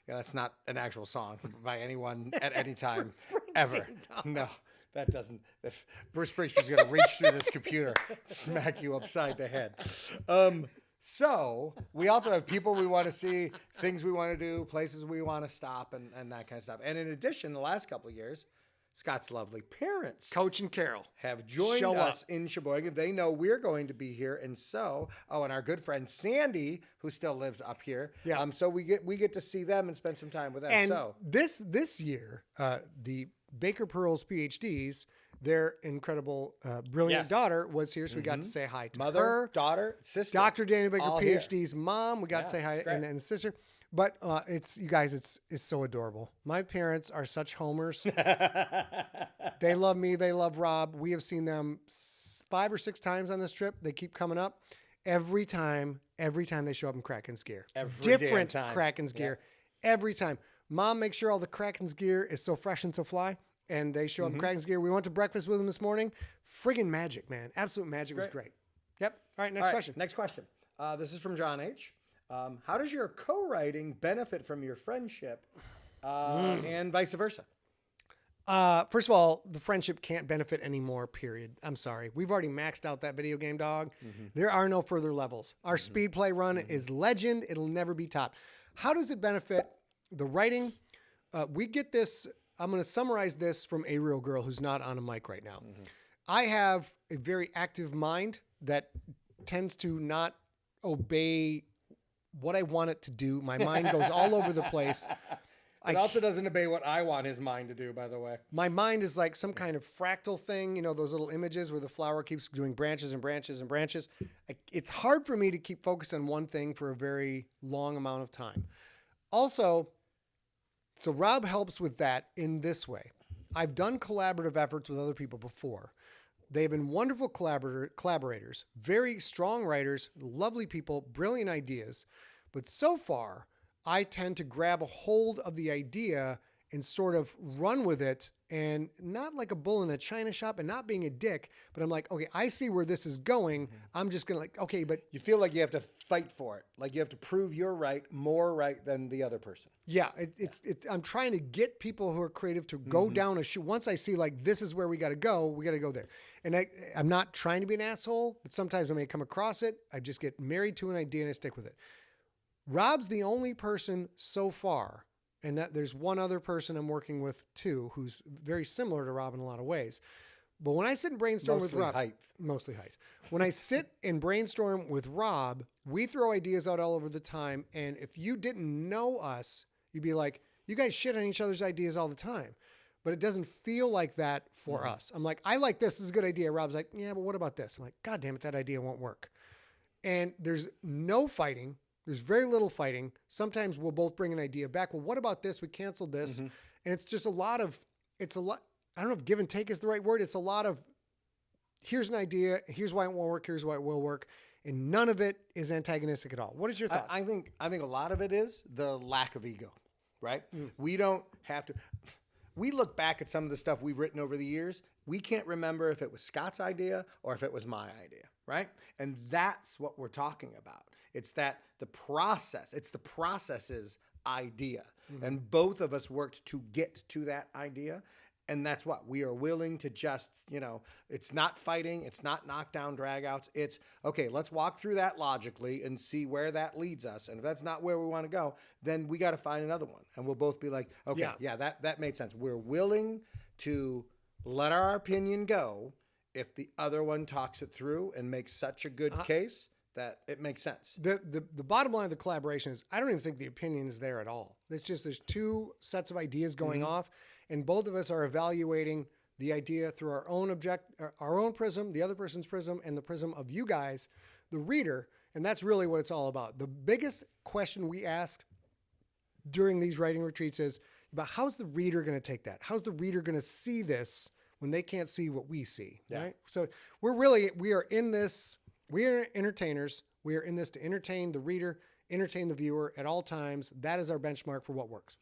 Yeah, that's not an actual song by anyone at any time ever. No. that doesn't. If Bruce Springsteen's going to reach through this computer, smack you upside the head. So we also have people we want to see, things we want to do, places we want to stop, and that kind of stuff. And in addition, the last couple of years, Scott's lovely parents, Coach and Carol, have joined us in Sheboygan. They know we're going to be here, and and our good friend Sandy, who still lives up here. Yeah. So we get to see them and spend some time with them. And this year, the Baker Pearls PhDs, their incredible, brilliant daughter was here, so we got to say hi to mother, her, daughter, sister, Dr. Daniel Baker all PhD's mom. We got to say hi, great. and sister. But it's you guys. It's so adorable. My parents are such homers. They love me. They love Rob. We have seen them 5 or 6 times on this trip. They keep coming up. Every time they show up in Kraken's gear. Different Kraken's gear. Every time. Mom makes sure all the Kraken's gear is so fresh and so fly. And they show up in Kraken's gear. We went to breakfast with them this morning. Friggin' magic, man. Absolute magic. Was great. Yep. All right, next question. Next question. This is from John H. How does your co-writing benefit from your friendship and vice versa? First of all, the friendship can't benefit anymore, period. I'm sorry. We've already maxed out that video game, dog. There are no further levels. Our speed play run is legend. It'll never be topped. How does it benefit the writing? We get this. I'm going to summarize this from a real girl who's not on a mic right now. I have a very active mind that tends to not obey what I want it to do. My mind goes all over the place. It also doesn't obey what I want his mind to do, by the way. My mind is like some kind of fractal thing, you know, those little images where the flower keeps doing branches and branches and branches. It's hard for me to keep focused on one thing for a very long amount of time. Also, so Rob helps with that in this way. I've done collaborative efforts with other people before. They've been wonderful collaborators, very strong writers, lovely people, brilliant ideas. But so far, I tend to grab a hold of the idea and sort of run with it, and not like a bull in a china shop and not being a dick, but I'm like, okay, I see where this is going. I'm just going to okay, but you feel like you have to fight for it. Like you have to prove you're right, more right than the other person. Yeah. I'm trying to get people who are creative to go down a shoe. Once I see like, this is where we got to go there. And I'm not trying to be an asshole, but sometimes I may come across it. I just get married to an idea and I stick with it. Rob's the only person so far, and that there's one other person I'm working with too, who's very similar to Rob in a lot of ways. But when I sit and brainstorm with Rob, mostly height. When I sit and brainstorm with Rob, we throw ideas out all over the time. And if you didn't know us, you'd be like, you guys shit on each other's ideas all the time. But it doesn't feel like that for us. I'm like, I like this. This is a good idea. Rob's like, yeah, but what about this? I'm like, God damn it, that idea won't work. And there's no fighting. There's very little fighting. Sometimes we'll both bring an idea back. Well, what about this? We canceled this. And it's just a lot. I don't know if give and take is the right word. It's a lot of, here's an idea. Here's why it won't work. Here's why it will work. And none of it is antagonistic at all. What is your thoughts? I think a lot of it is the lack of ego, right? We don't have to. We look back at some of the stuff we've written over the years. We can't remember if it was Scott's idea or if it was my idea, right? And that's what we're talking about. It's that the process's idea. And both of us worked to get to that idea. And that's what we are willing to just, it's not fighting. It's not knockdown dragouts. It's, okay, let's walk through that logically and see where that leads us. And if that's not where we want to go, then we got to find another one. And we'll both be like, okay, yeah, that made sense. We're willing to let our opinion go if the other one talks it through and makes such a good case that it makes sense. The bottom line of the collaboration is I don't even think the opinion is there at all. It's just there's two sets of ideas going off, and both of us are evaluating the idea through our own prism, the other person's prism, and the prism of you guys, the reader, and that's really what it's all about. The biggest question we ask during these writing retreats is about how's the reader going to take that? How's the reader going to see this when they can't see what we see, right? So we are in this. We are entertainers. We are in this to entertain the reader, entertain the viewer at all times. That is our benchmark for what works.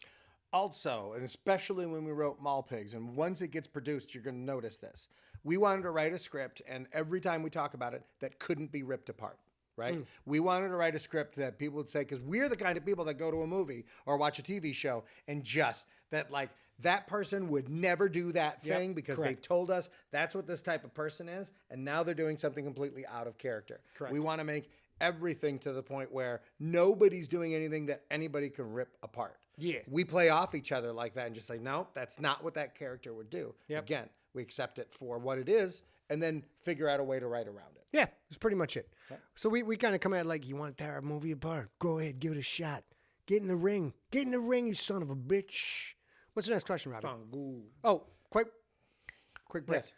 Also, and especially when we wrote Mall Pigs, and once it gets produced, you're going to notice this. We wanted to write a script, and every time we talk about it, that couldn't be ripped apart, right? We wanted to write a script that people would say, because we're the kind of people that go to a movie or watch a TV show and just, that like, that person would never do that Yep, thing because correct. they've told us that's what this type of person is, and now they're doing something completely out of character. Correct. We want to make everything to the point where nobody's doing anything that anybody can rip apart. Yeah. We play off each other like that and just say, no, that's not what that character would do. Yep. Again, we accept it for what it is and then figure out a way to write around it. Yeah, that's pretty much it. So we kind of come at it like, you want to tear our movie apart? Go ahead, give it a shot. Get in the ring. Get in the ring, you son of a bitch. What's the next question, Robbie? Oh, quick break. Yes.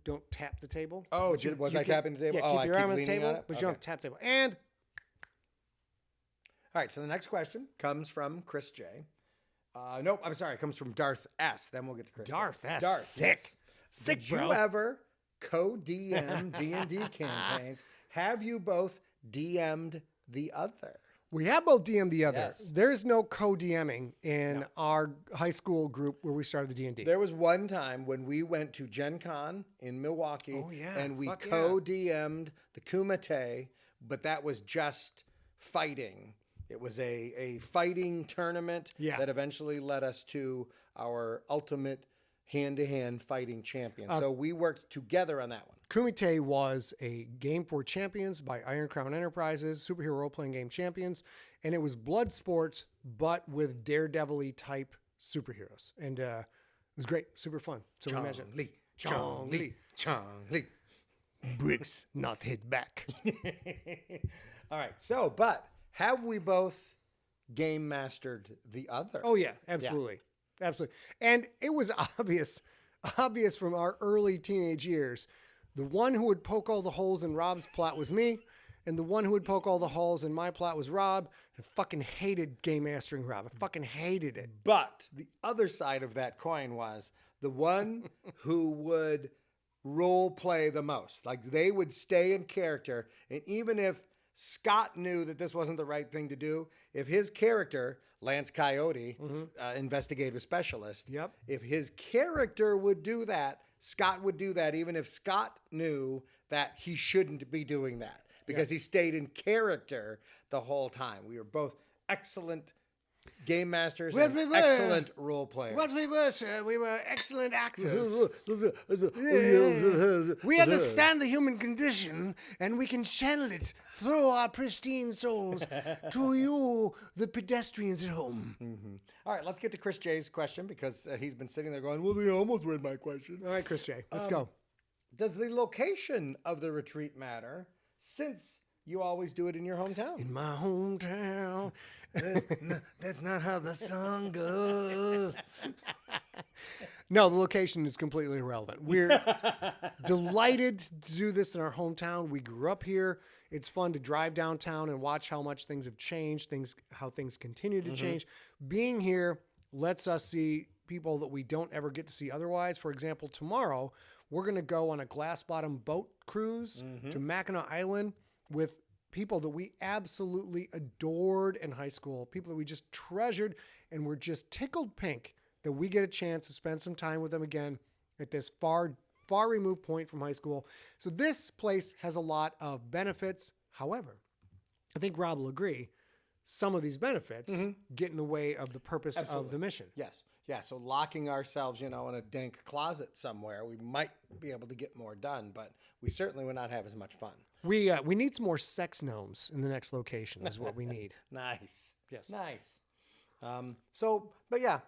Don't tap the table. Oh, But was I keep- tapping the table? Yeah, Oh, keep I your keep arm on the leaning table, on it? but you don't have to tap the table. And All right, so the next question comes from Chris J. Nope, I'm sorry. It comes from Darth S. Then we'll get to Chris J. Darth S. Darth, Sick. yes. Sick, Did bro. you ever co-DM D&D campaigns? Have you both DM'd the other? we have both DM the other. Yes. There's no co-DMing in our high school group where we started the D&D. There was one time when we went to Gen Con in Milwaukee Oh, yeah. and we Fuck yeah. co-DM'd the Kumite, but that was just fighting. It was a fighting tournament Yeah. that eventually led us to our ultimate hand-to-hand fighting champion. So we worked together on that one. Kumite was a game for champions by Iron Crown Enterprises, superhero role-playing game champions, and it was blood sports, but with daredevil-y type superheroes. And it was great, super fun. So we imagine Lee, Chong Lee, Chong Lee. bricks, not hit back. All right. So, but have we both game mastered the other? Oh yeah, absolutely, absolutely. And it was obvious from our early teenage years. The one who would poke all the holes in Rob's plot was me, and the one who would poke all the holes in my plot was Rob. I fucking hated game mastering Rob. I fucking hated it. But the other side of that coin was the one who would role play the most. Like they would stay in character. And even if Scott knew that this wasn't the right thing to do, if his character, Lance Coyote, investigative specialist, Yep. if his character would do that, Scott would do that even if Scott knew that he shouldn't be doing that because he stayed in character the whole time. We were both excellent game masters Well, and we were. excellent role players. What we were, sir, we were excellent actors. We understand the human condition, and we can channel it through our pristine souls to you, the pedestrians at home. All right, let's get to Chris J's question because he's been sitting there going, well, they almost read my question. All right, Chris J, let's go. Does the location of the retreat matter since you always do it in your hometown? In my hometown. That's not how the song goes. No, the location is completely irrelevant. We're delighted to do this in our hometown. We grew up here. It's fun to drive downtown and watch how much things have changed, how things continue to change. Being here lets us see people that we don't ever get to see otherwise. For example, tomorrow, we're going to go on a glass-bottom boat cruise to Mackinac Island with people that we absolutely adored in high school, people that we just treasured, and we're just tickled pink that we get a chance to spend some time with them again at this far removed point from high school. So this place has a lot of benefits. However, I think Rob will agree, some of these benefits get in the way of the purpose of the mission. Yes. Yeah, so locking ourselves, in a dank closet somewhere, we might be able to get more done, but we certainly would not have as much fun. We need some more sex gnomes in the next location is what we need. Nice. Yes. Nice. But yeah,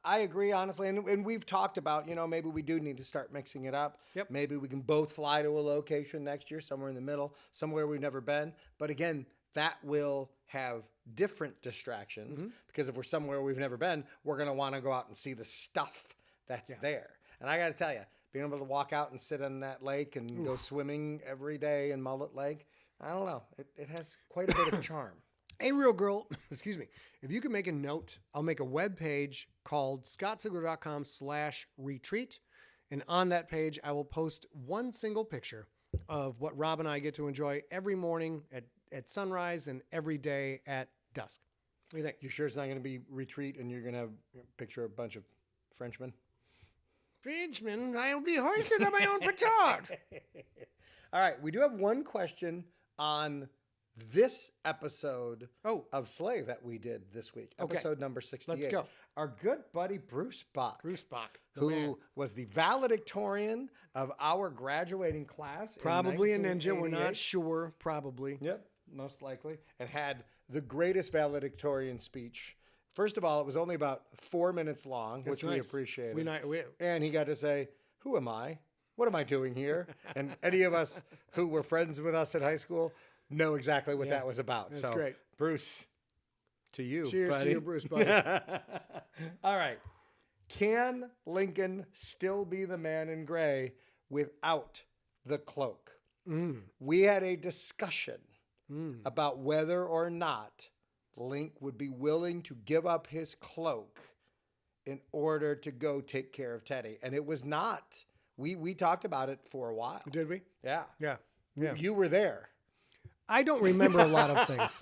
I agree, honestly. And we've talked about, maybe we do need to start mixing it up. Yep. Maybe we can both fly to a location next year, somewhere in the middle, somewhere we've never been. But again, that will have different distractions because if we're somewhere we've never been, we're going to want to go out and see the stuff that's there. And I got to tell you, being able to walk out and sit on that lake and go swimming every day in Mullet Lake, I don't know. It has quite a bit of charm. Hey, real girl, excuse me. If you can make a note, I'll make a web page called scottsigler.com/retreat. And on that page, I will post one single picture of what Rob and I get to enjoy every morning at sunrise and every day at dusk. What do you think? You sure it's not going to be retreat and you're going to have a picture of a bunch of Frenchmen? Frenchman, I'll be hoisted on my own petard. All right. We do have one question on this episode Oh. of Slay that we did this week, Okay. episode number 68. Let's go. Our good buddy Bruce Bach, Bruce Bach, the who man. was the valedictorian of our graduating class. in Probably a ninja. We're 1988. not sure. Probably. Yep, most likely. And had the greatest valedictorian speech. First of all, it was only about 4 minutes long, That's which we nice. appreciated. We And he got to say, "Who am I? What am I doing here?" And any of us who were friends with us in high school know exactly what that was about. That's so, great. Bruce, to you, Cheers buddy. to you, Bruce, buddy. All right. Can Lincoln still be the man in gray without the cloak? We had a discussion about whether or not Link would be willing to give up his cloak in order to go take care of Teddy. And it was not. We talked about it for a while. Did we? Yeah. Yeah. Yeah. You were there. I don't remember a lot of things.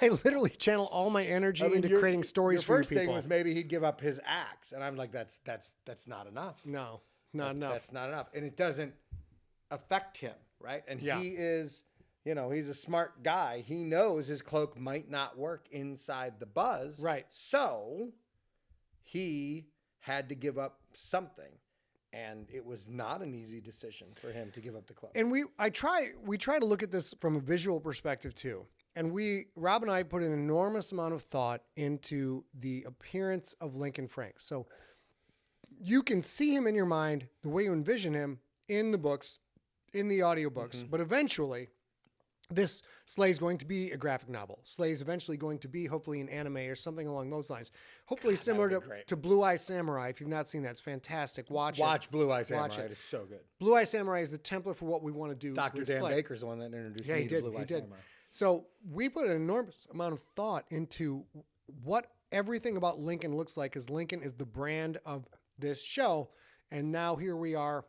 I literally channel all my energy into creating stories your for first you people. thing was maybe he'd give up his axe. And I'm like, that's not enough. No, not enough. That's not enough. And it doesn't affect him, right? And Yeah. he is, he's a smart guy. He knows his cloak might not work inside the buzz. Right. So he had to give up something. And it was not an easy decision for him to give up the cloak. And we try to look at this from a visual perspective too. And Rob and I put an enormous amount of thought into the appearance of Lincoln Franks. So you can see him in your mind the way you envision him in the books, in the audiobooks. But eventually, this Slay is going to be a graphic novel. Slay is eventually going to be hopefully an anime or something along those lines. Hopefully similar that'd be great. to Blue Eye Samurai. If you've not seen that, it's fantastic. Watch Blue Eye Samurai. Watch it. It's so good. Blue Eye Samurai is the template for what we want to do. Dr. with Dan Slay. Baker's the one that introduced Yeah, me he to did. Blue Eye He did. Samurai. So we put an enormous amount of thought into what everything about Lincoln looks like, because Lincoln is the brand of this show. And now here we are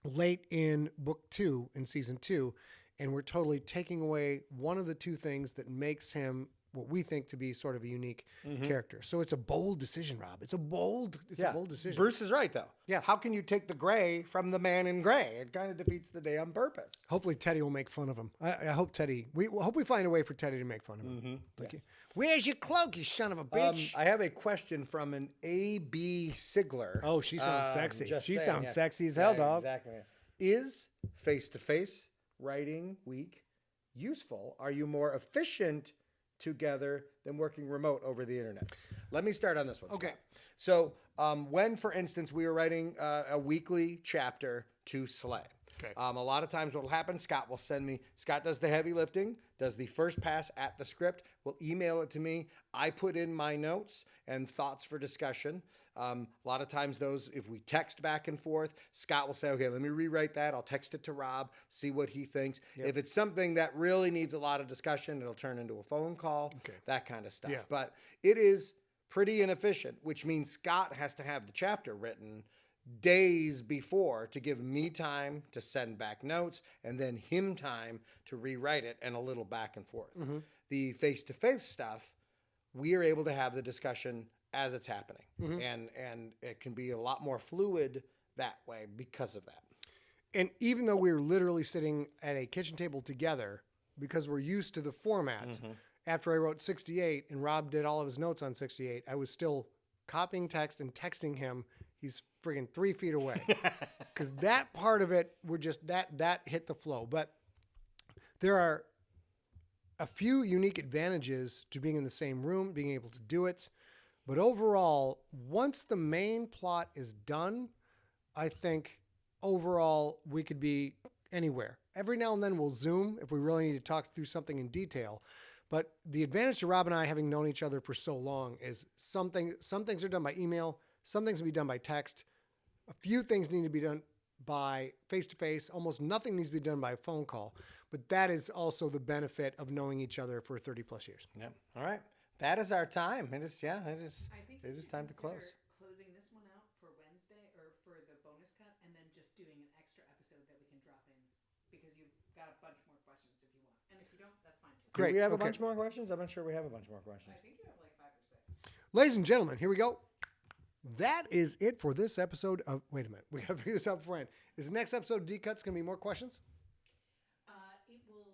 late in book 2 in season 2, and we're totally taking away one of the two things that makes him what we think to be sort of a unique character. So it's a bold decision, Rob. It's a bold decision. Bruce is right, though. Yeah. How can you take the gray from the man in gray? It kind of defeats the damn purpose. Hopefully Teddy will make fun of him. I hope Teddy. We hope we find a way for Teddy to make fun of him. Like, where's your cloak, you son of a bitch? I have a question from an A.B. Sigler. Oh, she sounds sexy. Just She saying, sounds yeah. sexy as hell, dog. Exactly. Is face-to-face writing week useful? Are you more efficient together than working remote over the internet? Let me start on this one. Okay. Scott. So when, for instance, we were writing a weekly chapter to Slay. Okay. A lot of times what will happen, Scott will send me, Scott does the heavy lifting, does the first pass at the script, will email it to me. I put in my notes and thoughts for discussion. A lot of times those, if we text back and forth, Scott will say, okay, let me rewrite that. I'll text it to Rob, see what he thinks. If it's something that really needs a lot of discussion, it'll turn into a phone call, that kind of stuff. Yeah. But it is pretty inefficient, which means Scott has to have the chapter written days before to give me time to send back notes and then him time to rewrite it and a little back and forth. The face-to-face stuff, we are able to have the discussion as it's happening. And it can be a lot more fluid that way because of that. And even though we were literally sitting at a kitchen table together, because we're used to the format, after I wrote 68 and Rob did all of his notes on 68, I was still copying text and texting him. He's friggin' 3 feet away. Because that part of it, we're just, that hit the flow. But there are a few unique advantages to being in the same room, being able to do it. But overall, once the main plot is done, I think overall we could be anywhere. Every now and then we'll Zoom if we really need to talk through something in detail. But the advantage to Rob and I, having known each other for so long, is some things are done by email, some things can be done by text. A few things need to be done by face-to-face. Almost nothing needs to be done by a phone call. But that is also the benefit of knowing each other for 30 plus years. Yeah. All right. That is our time. It is I think it is time to close. Closing this one out for Wednesday or for the bonus cut, and then just doing an extra episode that we can drop in because you've got a bunch more questions if you want, and if you don't, that's fine too. Great. Do we have a Okay. bunch more questions? I'm not sure we have a bunch more questions. I think you have like 5 or 6. Ladies and gentlemen, here we go. That is it for this episode of... Wait a minute. We got to figure this out beforehand. Is the next episode of D-Cuts going to be more questions? It will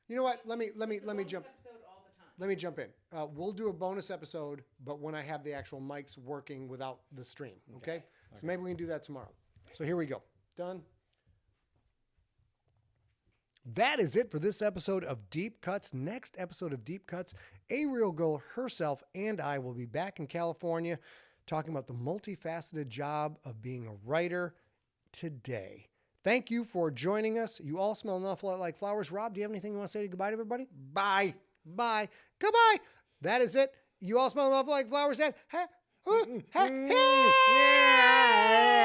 You know what? Let me It's a jump. bonus episode all the time. Let me jump in. We'll do a bonus episode, but when I have the actual mics working without the stream. Okay? So maybe we can do that tomorrow. So here we go. Done. That is it for this episode of Deep Cuts. Next episode of Deep Cuts, Ariel Girl herself and I will be back in California talking about the multifaceted job of being a writer today. Thank you for joining us. You all smell an awful lot like flowers. Rob, do you have anything you want to say goodbye to everybody? Bye. Bye. Goodbye. That is it. You all smell an awful lot like flowers. And,